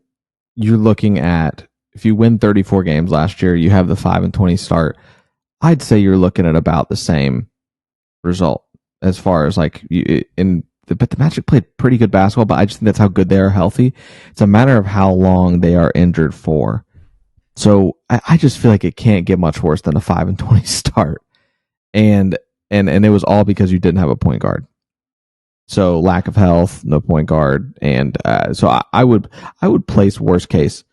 you're looking at, if you win 34 games last year, you have the 5-20 start. I'd say you're looking at about the same result as far as but the Magic played pretty good basketball, but I just think that's how good they are healthy. It's a matter of how long they are injured for. So I just feel like it can't get much worse than a 5-20 start. And it was all because you didn't have a point guard. So lack of health, no point guard. And so I would place worst case,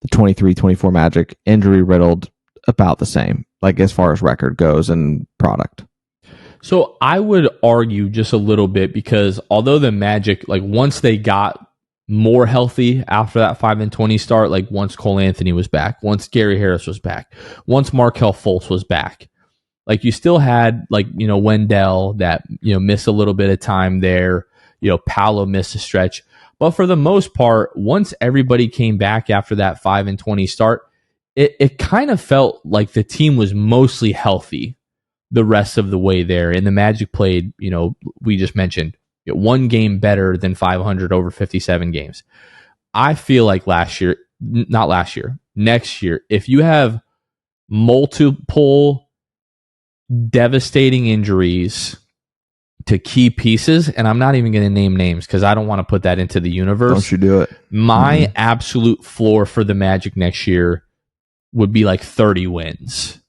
the 23-24 Magic, injury riddled, about the same, like as far as record goes and product. So I would argue just a little bit, because although the Magic, once they got more healthy after that 5-20 start, once Cole Anthony was back, once Gary Harris was back, once Markelle Fultz was back, you still had Wendell that, missed a little bit of time there, Paolo missed a stretch. But for the most part, once everybody came back after that 5-20 start, it kind of felt like the team was mostly healthy the rest of the way there. And the Magic played, we just mentioned, one game better than 500 over 57 games. I feel like next year, if you have multiple devastating injuries to key pieces, and I'm not even going to name names because I don't want to put that into the universe. Don't you do it. My absolute floor for the Magic next year would be 30 wins.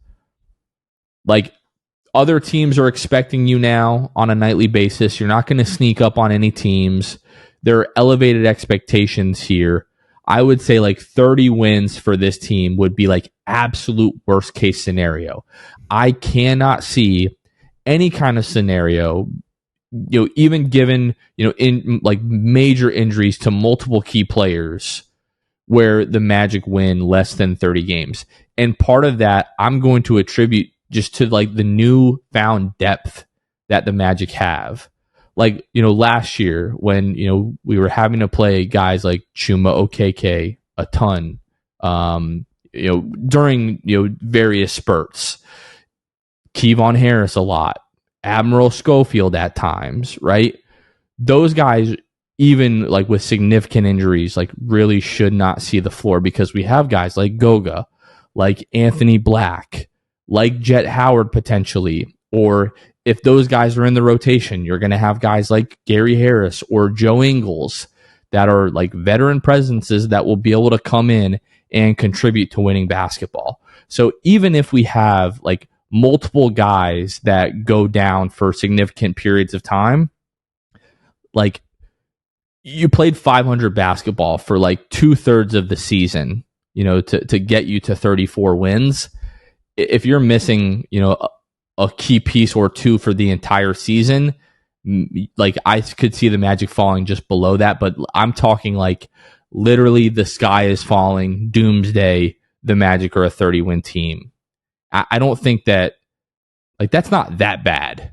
Other teams are expecting you now on a nightly basis. You're not going to sneak up on any teams. There are elevated expectations here. I would say 30 wins for this team would be absolute worst case scenario. I cannot see any kind of scenario, even given, in major injuries to multiple key players, where the Magic win less than 30 games. And part of that I'm going to attribute just to the newfound depth that the Magic have. Last year when, we were having to play guys like Chuma Okeke a ton, during, various spurts, Kevon Harris a lot, Admiral Schofield at times, right? Those guys, even with significant injuries, really should not see the floor, because we have guys like Goga, like Anthony Black, like Jet Howard potentially, or if those guys are in the rotation, you're going to have guys like Gary Harris or Joe Ingles that are veteran presences that will be able to come in and contribute to winning basketball. So even if we have multiple guys that go down for significant periods of time, you played 500 basketball for like 2/3 of the season, to get you to 34 wins. If you're missing, a key piece or two for the entire season, like I could see the Magic falling just below that. But I'm talking like literally the sky is falling, doomsday, the Magic are a 30-win team. I don't think that, like, that's not that bad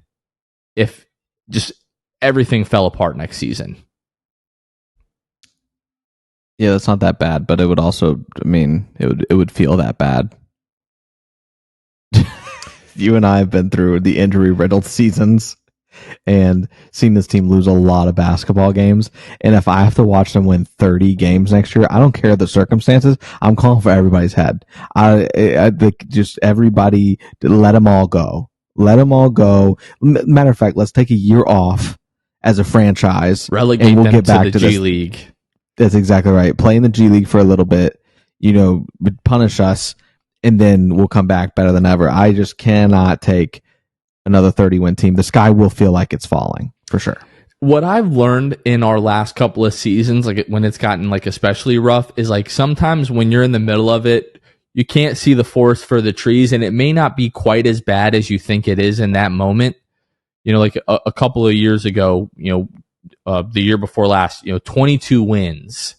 if just everything fell apart next season. Yeah, that's not that bad, but it would also, it would feel that bad. You and I have been through the injury-riddled seasons and seen this team lose a lot of basketball games. And if I have to watch them win 30 games next year, I don't care the circumstances. I'm calling for everybody's head. I just everybody, let them all go. Let them all go. Matter of fact, let's take a year off as a franchise. Relegate and we'll them get back to the G League. That's exactly right. Play in the G League for a little bit, punish us, and then we'll come back better than ever. I just cannot take another 30-win team. The sky will feel like it's falling, for sure. What I've learned in our last couple of seasons, like when it's gotten like especially rough, is like sometimes when you're in the middle of it, you can't see the forest for the trees, and it may not be quite as bad as you think it is in that moment. Like a couple of years ago, the year before last, 22 wins,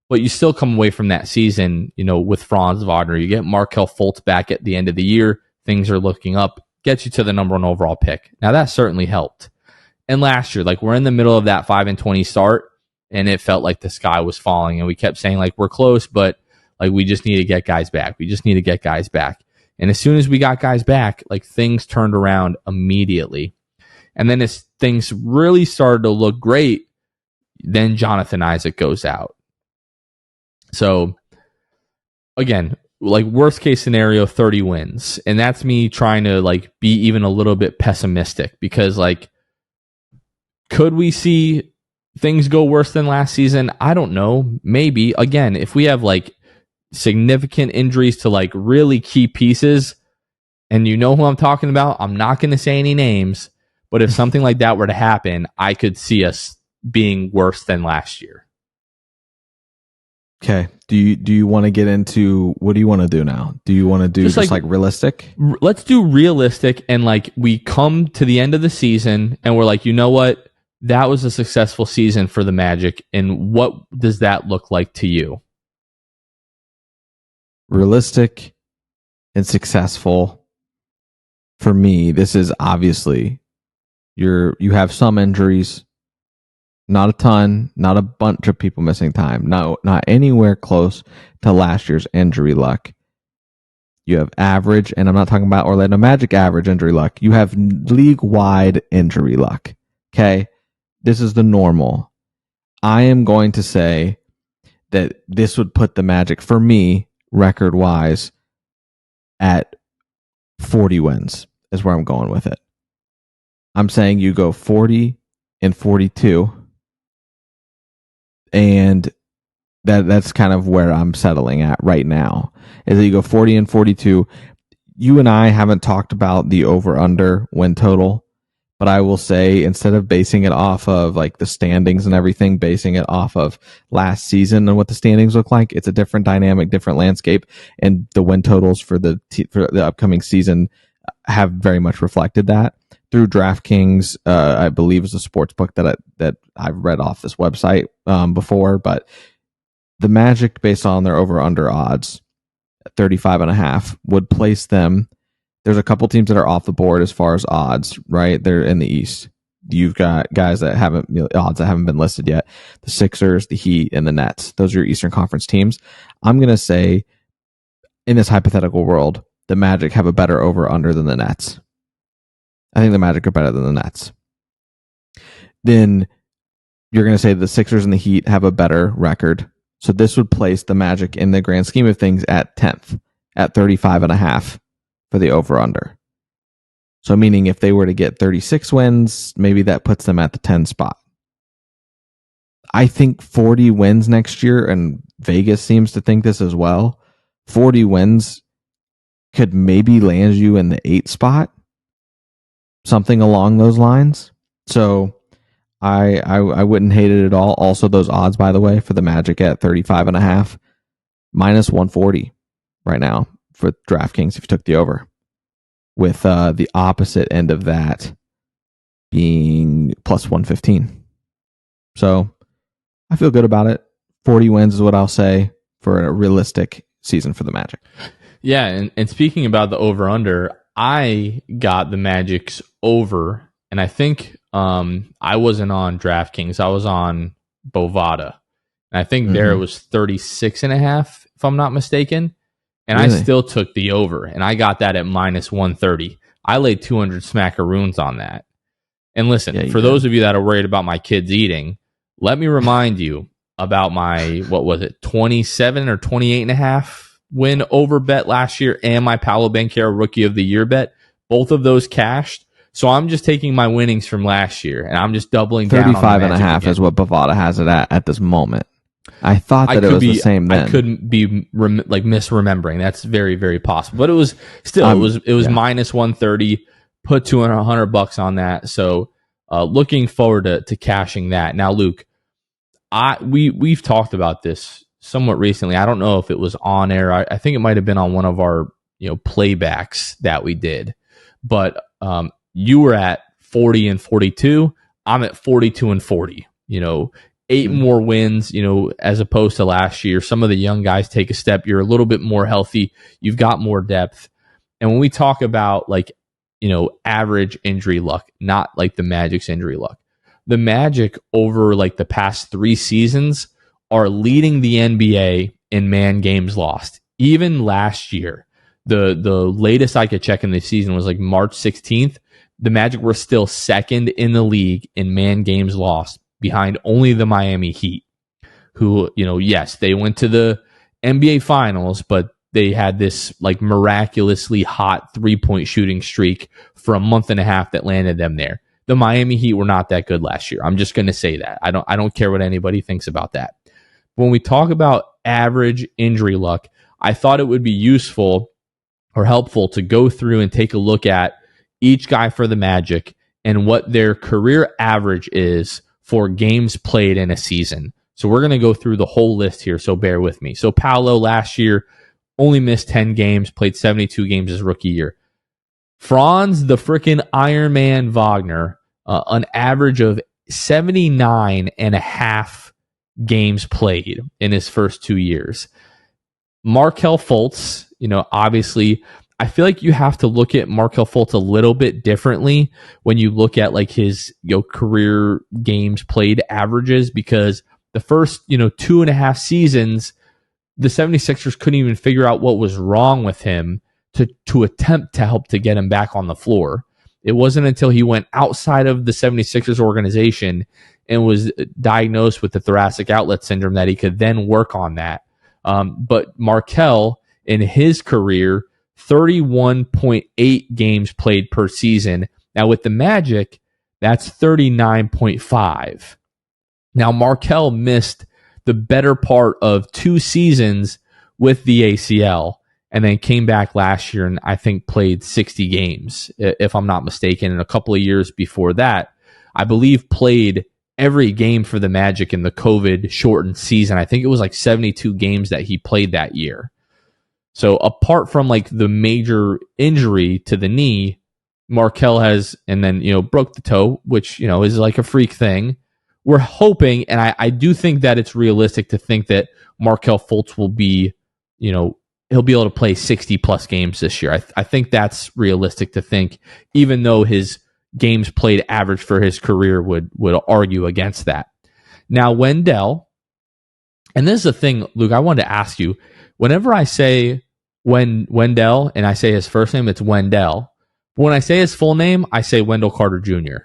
but you still come away from that season, with Franz Wagner. You get Markelle Fultz back at the end of the year. Things are looking up, gets you to the number 1 overall pick. Now that certainly helped. And last year, like we're in the middle of that 5-20 start, and it felt like the sky was falling, and we kept saying like we're close, but like we just need to get guys back. We just need to get guys back. And as soon as we got guys back, like things turned around immediately. And then as things really started to look great, then Jonathan Isaac goes out. So again, like worst case scenario, 30 wins. And that's me trying to like be even a little bit pessimistic, because like, could we see things go worse than last season? I don't know. Maybe. Again, if we have like significant injuries to like really key pieces, and you know who I'm talking about, I'm not going to say any names, but if something like that were to happen, I could see us being worse than last year. Okay. Do you want to get into, what do you want to do now? Do you want to do just like realistic? Let's do realistic, and like we come to the end of the season and we're like, you know what? That was a successful season for the Magic, and what does that look like to you? Realistic and successful. For me, this is obviously you have some injuries, not a ton, not a bunch of people missing time, not anywhere close to last year's injury luck. You have average, and I'm not talking about Orlando Magic average injury luck. You have league-wide injury luck. Okay? This is the normal. I am going to say that this would put the Magic, for me, record-wise, at 40 wins is where I'm going with it. I'm saying you go 40-42, and that's kind of where I'm settling at right now. Is that you go 40-42. You and I haven't talked about the over-under win total, but I will say, instead of basing it off of like the standings and everything, basing it off of last season and what the standings look like, it's a different dynamic, different landscape, and the win totals for the upcoming season have very much reflected that through DraftKings. I believe is a sports book that I've read off this website before, but the Magic, based on their over/under odds at 35.5, would place them. There's a couple teams that are off the board as far as odds, right? They're in the East. You've got guys that odds that haven't been listed yet. The Sixers, the Heat, and the Nets. Those are your Eastern Conference teams. I'm going to say, in this hypothetical world, the Magic have a better over/under than the Nets. I think the Magic are better than the Nets. Then you're going to say the Sixers and the Heat have a better record. So this would place the Magic in the grand scheme of things at 10th, at 35.5 for the over/under. So meaning if they were to get 36 wins, maybe that puts them at the 10 spot. I think 40 wins next year, and Vegas seems to think this as well. 40 wins could maybe land you in the 8 spot. Something along those lines. So I wouldn't hate it at all. Also, those odds, by the way, for the Magic at 35.5, minus 140 right now for DraftKings if you took the over, with the opposite end of that being plus 115. So I feel good about it. 40 wins is what I'll say for a realistic season for the Magic. Yeah, and speaking about the over-under, I got the Magic's over, and I think I wasn't on DraftKings. I was on Bovada. And I think there it was 36.5, if I'm not mistaken. And really? I still took the over, and I got that at minus 130. I laid 200 smackaroons on that. And listen, for those of you that are worried about my kids eating, let me remind you about my, 27 or 28.5 win over bet last year, and my Paolo Banchero Rookie of the Year bet. Both of those cashed. So I'm just taking my winnings from last year, and I'm just doubling down on 35.5 is what Bovada has it at this moment. I thought that it was the same then. I couldn't be misremembering. That's very, very possible. But it was still, it was minus 130, put $200 on that. So looking forward to cashing that. Now, Luke, we've talked about this somewhat recently. I don't know if it was on air. I think it might have been on one of our playbacks that we did. But you were at 40 and 42. I'm at 42 and 40. 8 more wins, as opposed to last year. Some of the young guys take a step. You're a little bit more healthy. You've got more depth. And when we talk about average injury luck, not like the Magic's injury luck, the Magic over the past 3 seasons are leading the NBA in man games lost. Even last year, the latest I could check in the season was March 16th. The Magic were still second in the league in man games lost, behind only the Miami Heat, who, yes, they went to the NBA Finals, but they had this miraculously hot 3-point shooting streak for a month and a half that landed them there. The Miami Heat were not that good last year. I'm just going to say that. I don't care what anybody thinks about that. When we talk about average injury luck, I thought it would be useful or helpful to go through and take a look at each guy for the Magic and what their career average is for games played in a season. So we're going to go through the whole list here, so bear with me. So Paolo last year only missed 10 games, played 72 games his rookie year. Franz, the frickin' Iron Man Wagner, an average of 79.5 games played in his first 2 years. Markelle Fultz, obviously, I feel like you have to look at Markelle Fultz a little bit differently when you look at his career games played averages, because the first 2.5 seasons, the 76ers couldn't even figure out what was wrong with him to attempt to help to get him back on the floor. It wasn't until he went outside of the 76ers organization and was diagnosed with the thoracic outlet syndrome that he could then work on that. But Markelle, in his career, 31.8 games played per season. Now with the Magic, that's 39.5. Now Markelle missed the better part of 2 seasons with the ACL and then came back last year and I think played 60 games, if I'm not mistaken. And a couple of years before that, I believe played every game for the Magic in the COVID shortened season. I think it was 72 games that he played that year. So apart from the major injury to the knee, Markelle has, and then, broke the toe, which, is a freak thing. We're hoping, and I do think that it's realistic to think that Markelle Fultz will be, he'll be able to play 60 plus games this year. I think that's realistic to think, even though his games played average for his career would argue against that. Now, Wendell, and this is a thing, Luke, I wanted to ask you, whenever I say Wendell and I say his first name, it's Wendell. But when I say his full name, I say Wendell Carter Jr.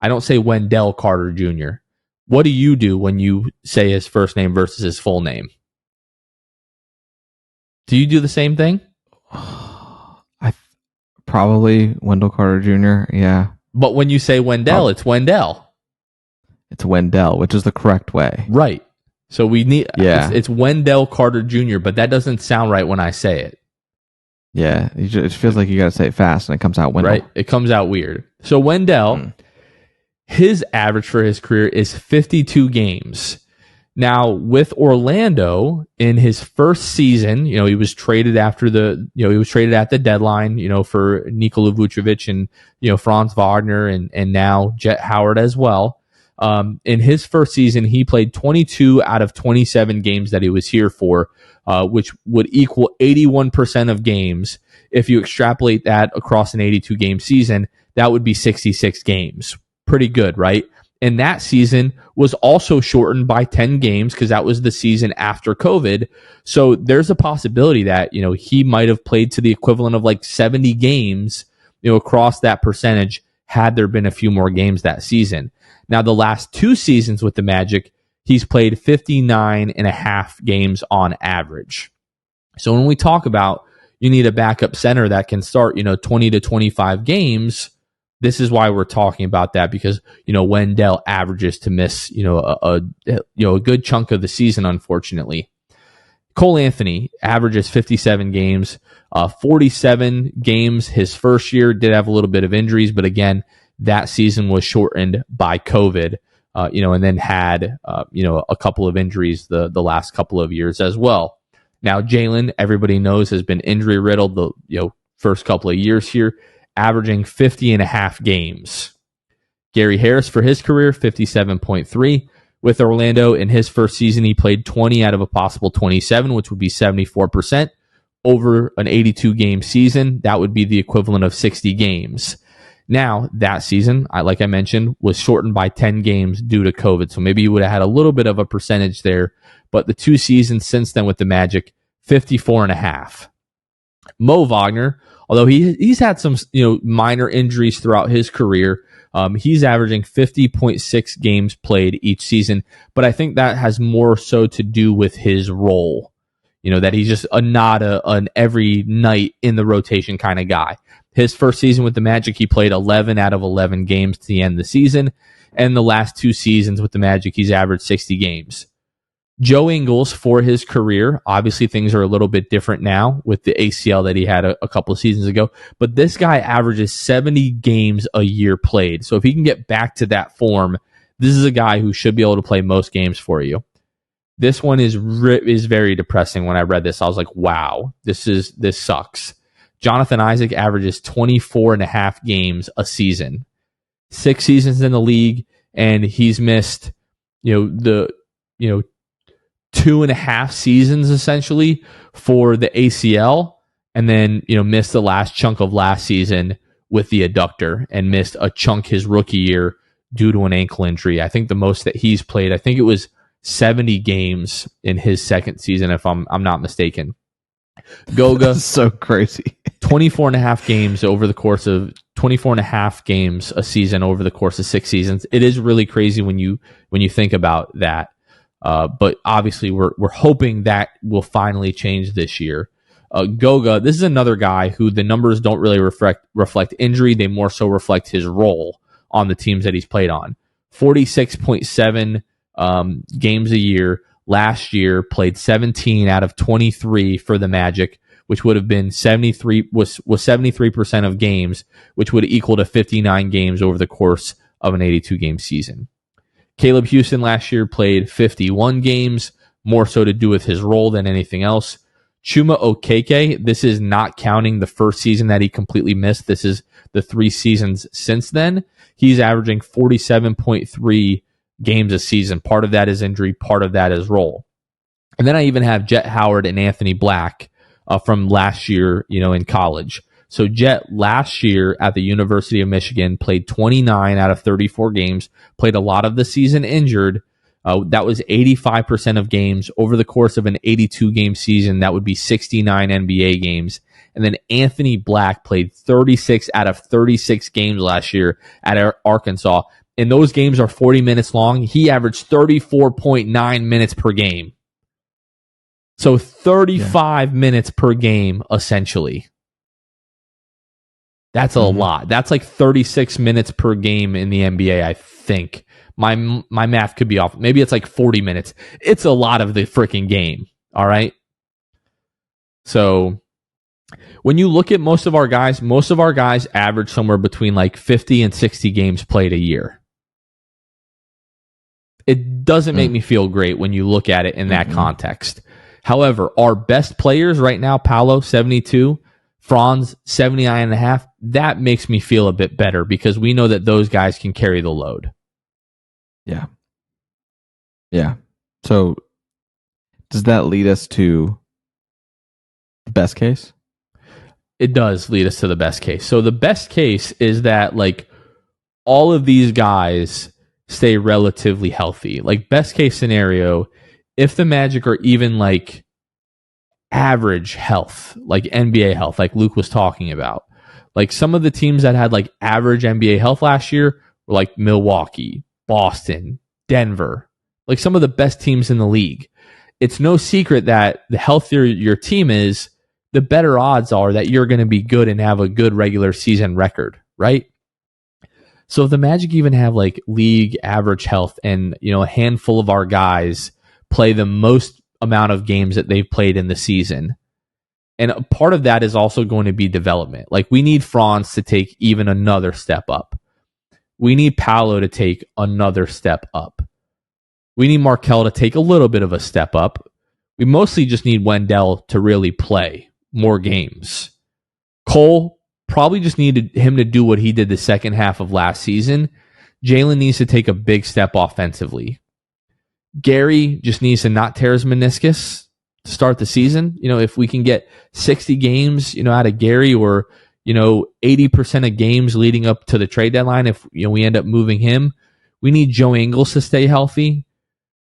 I don't say Wendell Carter Jr. What do you do when you say his first name versus his full name? Do you do the same thing? Probably Wendell Carter Jr., yeah. But when you say Wendell, it's Wendell. It's Wendell, which is the correct way. Right. So we need, it's Wendell Carter Jr., but that doesn't sound right when I say it. Yeah, it feels like you got to say it fast and it comes out Wendell. Right, it comes out weird. So Wendell, His average for his career is 52 games. Now, with Orlando in his first season, he was traded after he was traded at the deadline, for Nikola Vucevic and, Franz Wagner and now Jet Howard as well. In his first season, he played 22 out of 27 games that he was here for, which would equal 81% of games. If you extrapolate that across an 82 game season, that would be 66 games. Pretty good, right? And that season was also shortened by 10 games because that was the season after COVID. So there's a possibility that, he might have played to the equivalent of like 70 games, across that percentage had there been a few more games that season. Now, the last 2 seasons with the Magic, he's played 59 and a half games on average. So when we talk about you need a backup center that can start, 20 to 25 games, this is why we're talking about that, because, Wendell averages to miss, a good chunk of the season, unfortunately. Cole Anthony averages 57 games, 47 games his first year, did have a little bit of injuries, but again, that season was shortened by COVID, and then had, a couple of injuries the last couple of years as well. Now, Jalen, everybody knows, has been injury riddled the, first couple of years here, averaging 50 and a half games. Gary Harris for his career, 57.3. With Orlando in his first season, he played 20 out of a possible 27, which would be 74%. Over an 82 game season, that would be the equivalent of 60 games. Now, that season, like I mentioned, was shortened by 10 games due to COVID. So maybe you would have had a little bit of a percentage there. But the 2 seasons since then with the Magic, 54 and a half. Mo Wagner, although he's had some minor injuries throughout his career, he's averaging 50.6 games played each season. But I think that has more so to do with his role, that he's just not an every night in the rotation kind of guy. His first season with the Magic, he played 11 out of 11 games to the end of the season. And the last 2 seasons with the Magic, he's averaged 60 games. Joe Ingles for his career, obviously things are a little bit different now with the ACL that he had a couple of seasons ago, but this guy averages 70 games a year played. So if he can get back to that form, this is a guy who should be able to play most games for you. This one is very depressing. When I read this, I was like, wow, this sucks. Jonathan Isaac averages 24 and a half games a season. 6 seasons in the league, and he's missed, 2.5 seasons essentially for the ACL, and then missed the last chunk of last season with the adductor, and missed a chunk his rookie year due to an ankle injury. I think the most that he's played, I think it was 70 games in his second season, if I'm not mistaken. Goga, that's so crazy. 24 and a half games over the course of 24 and a half games a season over the course of 6 seasons. It is really crazy when you think about that. But obviously, we're hoping that will finally change this year. Goga, this is another guy who the numbers don't really reflect injury. They more so reflect his role on the teams that he's played on. 46.7 games a year. Last year, played 17 out of 23 for the Magic, which would have been 73% of games, which would equal to 59 games over the course of an 82 game season. Caleb Houston last year played 51 games, more so to do with his role than anything else. Chuma Okeke, this is not counting the first season that he completely missed. This is the 3 seasons since then. He's averaging 47.3 games a season. Part of that is injury, part of that is role. And then I even have Jet Howard and Anthony Black from last year, in college. So Jet last year at the University of Michigan played 29 out of 34 games, played a lot of the season injured. That was 85% of games over the course of an 82 game season. That would be 69 NBA games. And then Anthony Black played 36 out of 36 games last year at Arkansas. And those games are 40 minutes long. He averaged 34.9 minutes per game. So 35 minutes per game, essentially. That's a lot. That's like 36 minutes per game in the NBA, I think. My math could be off. Maybe it's like 40 minutes. It's a lot of the freaking game. All right. So when you look at most of our guys average somewhere between like 50 and 60 games played a year. It doesn't make me feel great when you look at it in that context. However, our best players right now, Paolo, 72, Franz, 79.5, that makes me feel a bit better because we know that those guys can carry the load. Yeah. Yeah. So does that lead us to the best case? It does lead us to the best case. So the best case is that like all of these guys stay relatively healthy. Like best case scenario, if the Magic are even like average health, like NBA health, like Luke was talking about, like some of the teams that had like average NBA health last year were like Milwaukee, Boston, Denver, like some of the best teams in the league. It's no secret that the healthier your team is, the better odds are that you're going to be good and have a good regular season record, right? So if the Magic even have like league average health and, you know, a handful of our guys play the most amount of games that they've played in the season, and a part of that is also going to be development. Like we need Franz to take even another step up. We need Paolo to take another step up. We need Markelle to take a little bit of a step up. We mostly just need Wendell to really play more games. Cole probably just needed him to do what he did the second half of last season. Jalen needs to take a big step offensively. Gary just needs to not tear his meniscus to start the season. You know, if we can get 60 games, you know, out of Gary, or, you know, 80% of games leading up to the trade deadline, if, you know, we end up moving him, we need Joe Ingles to stay healthy.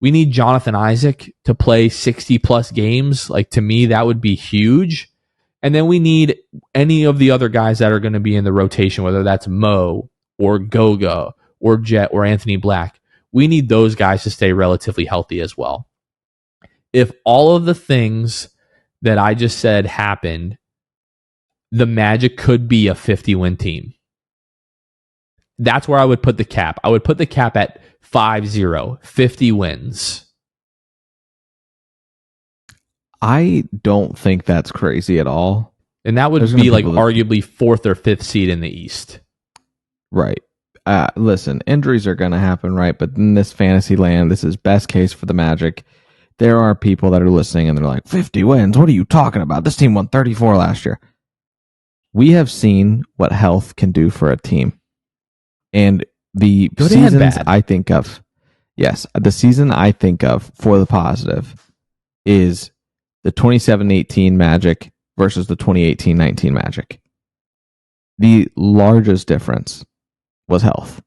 We need Jonathan Isaac to play 60 plus games. Like to me, that would be huge. And then we need any of the other guys that are going to be in the rotation, whether that's Mo or Goga or Jet or Anthony Black. We need those guys to stay relatively healthy as well. If all of the things that I just said happened, the Magic could be a 50-win team. That's where I would put the cap. I would put the cap at 5-0, 50 wins. I don't think that's crazy at all. And that would be like arguably 4th or 5th seed in the East. Right. Listen, injuries are going to happen, right? But in this fantasy land, this is best case for the Magic. There are people that are listening and they're like, 50 wins? What are you talking about? This team won 34 last year. We have seen what health can do for a team. And the Good seasons I think of, yes, the season I think of for the positive is the 27-18 Magic versus the 2018-19 Magic. The largest difference was health.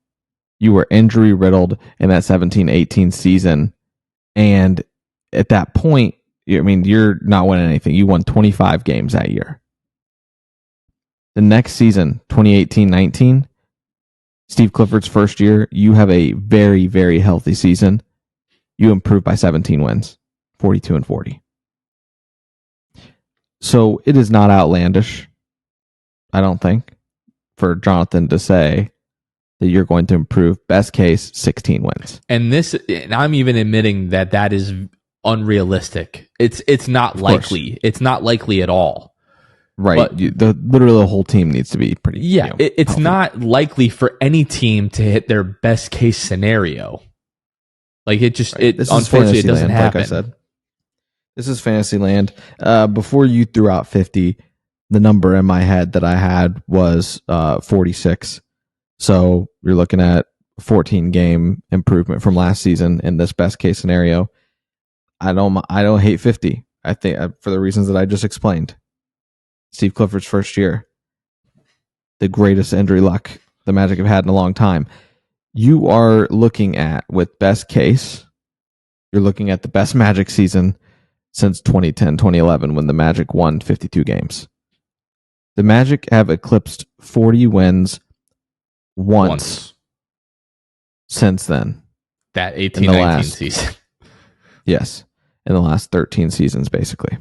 You were injury riddled in that 17-18 season, and at that point, I mean, you're not winning anything. You won 25 games that year. The next season, 2018-19, Steve Clifford's first year, you have a very, very healthy season. You improve by 17 wins, 42-40. So it is not outlandish, I don't think, for Jonathan to say that you're going to improve, best case, 16 wins. And I'm even admitting that is unrealistic. It's not likely. It's not likely at all. Right. But, literally the whole team needs to be pretty. Yeah, it's healthy. Not likely for any team to hit their best case scenario. Like it just, right. Unfortunately it doesn't happen. Like I said, this is Fantasyland. Before you threw out 50, the number in my head that I had was 46. So you're looking at 14 game improvement from last season in this best case scenario. I don't hate 50. I think for the reasons that I just explained. Steve Clifford's first year, the greatest injury luck the Magic have had in a long time. You are looking at, with best case, you're looking at the best Magic season since 2010, 2011, when the Magic won 52 games. The Magic have eclipsed 40 wins once. Since then. That 18-19 season. Yes. In the last 13 seasons, basically.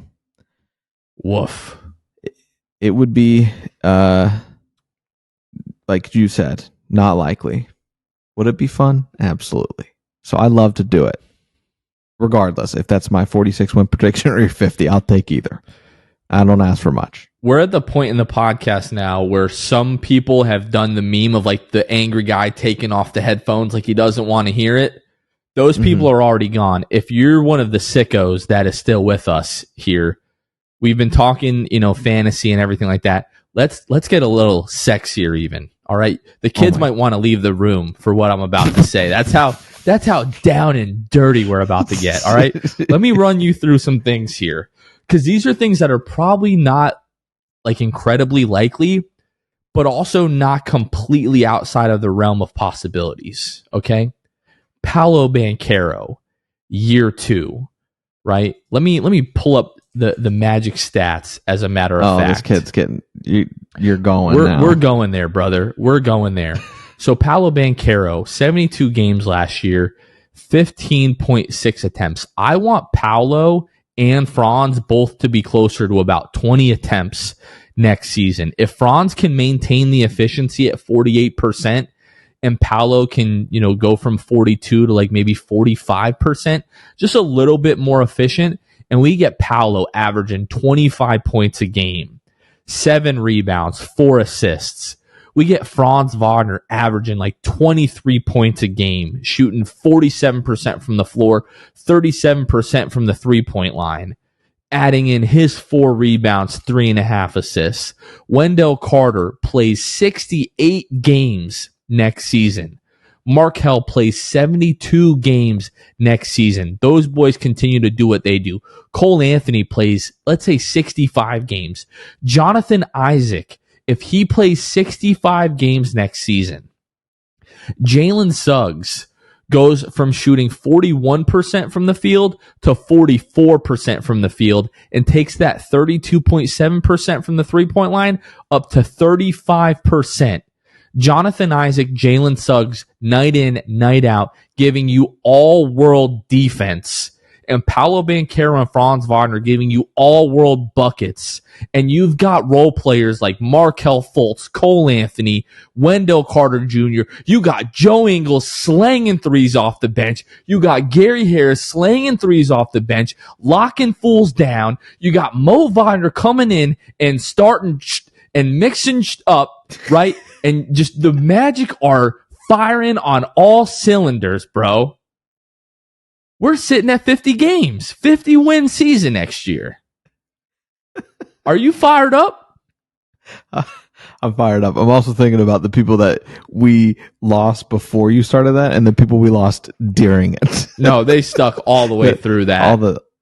Woof. It would be, like you said, not likely. Would it be fun? Absolutely. So I love to do it. Regardless, if that's my 46 win prediction or your 50, I'll take either. I don't ask for much. We're at the point in the podcast now where some people have done the meme of like the angry guy taking off the headphones like he doesn't want to hear it. Those people are already gone. If you're one of the sickos that is still with us here, we've been talking, fantasy and everything like that. Let's get a little sexier even. All right. The kids might want to leave the room for what I'm about to say. That's how down and dirty we're about to get. All right. Let me run you through some things here, because these are things that are probably not like incredibly likely, but also not completely outside of the realm of possibilities. Okay. Paolo Banchero, year 2, right? Let me pull up the Magic stats as a matter of fact. This kid's getting you're going. We're going there, brother. We're going there. So Paolo Banchero, 72 games last year, 15.6 attempts. I want Paolo and Franz both to be closer to about 20 attempts next season. If Franz can maintain the efficiency at 48%, and Paolo can, go from 42 to like maybe 45%, just a little bit more efficient, and we get Paolo averaging 25 points a game, 7 rebounds, 4 assists. We get Franz Wagner averaging like 23 points a game, shooting 47% from the floor, 37% from the 3-point line, adding in his 4 rebounds, 3.5 assists. Wendell Carter plays 68 games next season. Markelle plays 72 games next season. Those boys continue to do what they do. Cole Anthony plays, let's say, 65 games. Jonathan Isaac, if he plays 65 games next season, Jalen Suggs goes from shooting 41% from the field to 44% from the field and takes that 32.7% from the 3-point line up to 35%. Jonathan Isaac, Jalen Suggs, night in, night out, giving you all-world defense. And Paolo Banchero and Franz Wagner giving you all-world buckets. And you've got role players like Markelle Fultz, Cole Anthony, Wendell Carter Jr. You got Joe Ingles slanging threes off the bench. You got Gary Harris slanging threes off the bench, locking fools down. You got Mo Wagner coming in and starting and mixing up, right? And just the Magic are firing on all cylinders, bro. We're sitting at 50 games, 50-win season next year. Are you fired up? I'm fired up. I'm also thinking about the people that we lost before you started that and the people we lost during it. No, they stuck all the way through that.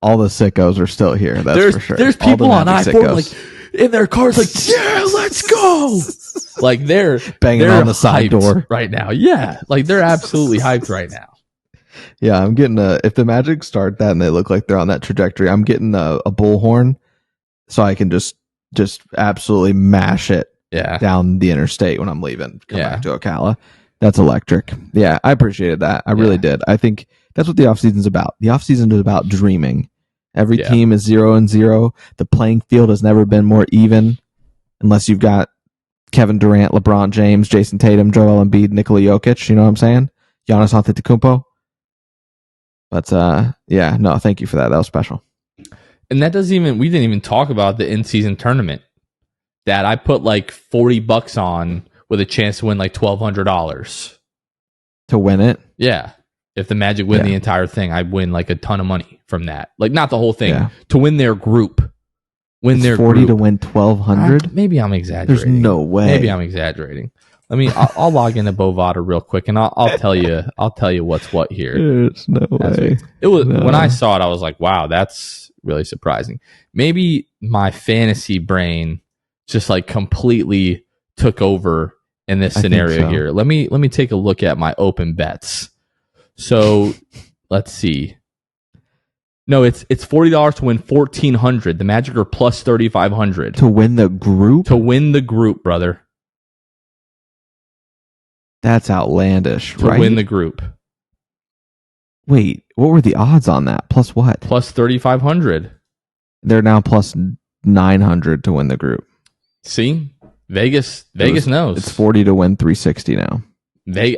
All the sickos are still here. That's for sure. There's people on I-4 like in their cars like, yeah, let's go. Like they're banging on the side door right now. Yeah, like they're absolutely hyped right now. Yeah, I'm getting if the Magic start that and they look like they're on that trajectory, I'm getting a bullhorn so I can just absolutely mash it down the interstate when I'm leaving. Come back to Ocala. That's electric. Yeah, I appreciated that. I really did. I think that's what the offseason's about. The offseason is about dreaming. Every team is 0-0. The playing field has never been more even, unless you've got Kevin Durant, LeBron James, Jason Tatum, Joel Embiid, Nikola Jokic. You know what I'm saying? Giannis Antetokounmpo. But no, thank you for that. That was special. And we didn't even talk about the in-season tournament that I put like $40 on with a chance to win like $1,200 to win it. Yeah. If the Magic win the entire thing, I'd win like a ton of money from that. Like not the whole thing, to win their group. Win their 40 group. To win 1,200. Maybe I'm exaggerating. There's no way. Maybe I'm exaggerating. I'll log into Bovada real quick and I'll tell you what's what here. There's no way. When I saw it, I was like, wow, that's really surprising. Maybe my fantasy brain just like completely took over in this scenario here. Let me take a look at my open bets. So let's see. No, it's $40 to win $1,400. The Magic are plus 3,500 to win the group. To win the group, brother. That's outlandish, to right? win the group. Wait, what were the odds on that? Plus what? Plus 3,500. They're now plus 900 to win the group. See? Vegas knows. It's 40 to win 360 now.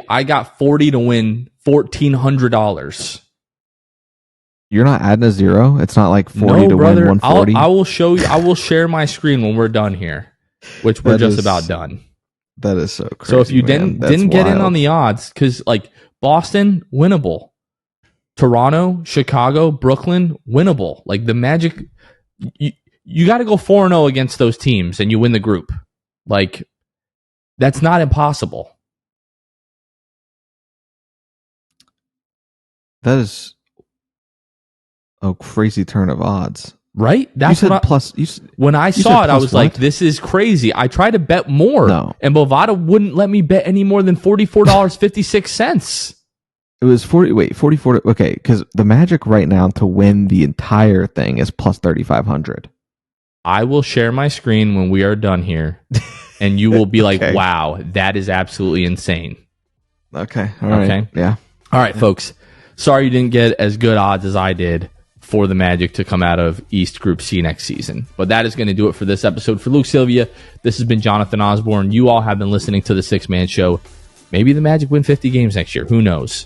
I got 40 to win $1,400. You're not adding a zero? It's not like 40 to brother, win 140? I will show you. I will share my screen when we're done here, which we're just about done. That is so crazy. So if you didn't get in on the odds, because like Boston, winnable. Toronto, Chicago, Brooklyn, winnable. Like the Magic, you got to go 4-0 against those teams and you win the group. Like, that's not impossible. That is a crazy turn of odds. Right? That's you said what when I saw it, I was what? like, this is crazy. I tried to bet more. No. And Bovada wouldn't let me bet any more than $44.56. It was 44. Okay, because the Magic right now to win the entire thing is plus 3,500. I will share my screen when we are done here, and you will be like, Okay. wow, that is absolutely insane. Okay. All right. Okay. Yeah. All right, folks. Sorry you didn't get as good odds as I did for the Magic to come out of East Group C next season. But that is going to do it for this episode. For Luke Sylvia, this has been Jonathan Osborne. You all have been listening to the Sixth Man Show. Maybe the Magic win 50 games next year. Who knows?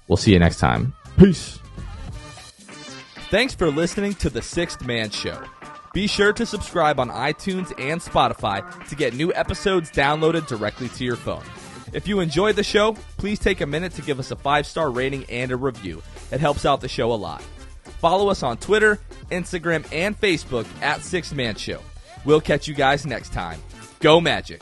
We'll see you next time. Peace. Thanks for listening to the Sixth Man Show. Be sure to subscribe on iTunes and Spotify to get new episodes downloaded directly to your phone. If you enjoyed the show, please take a minute to give us a 5-star rating and a review. It helps out the show a lot. Follow us on Twitter, Instagram, and Facebook at Sixth Man Show. We'll catch you guys next time. Go Magic!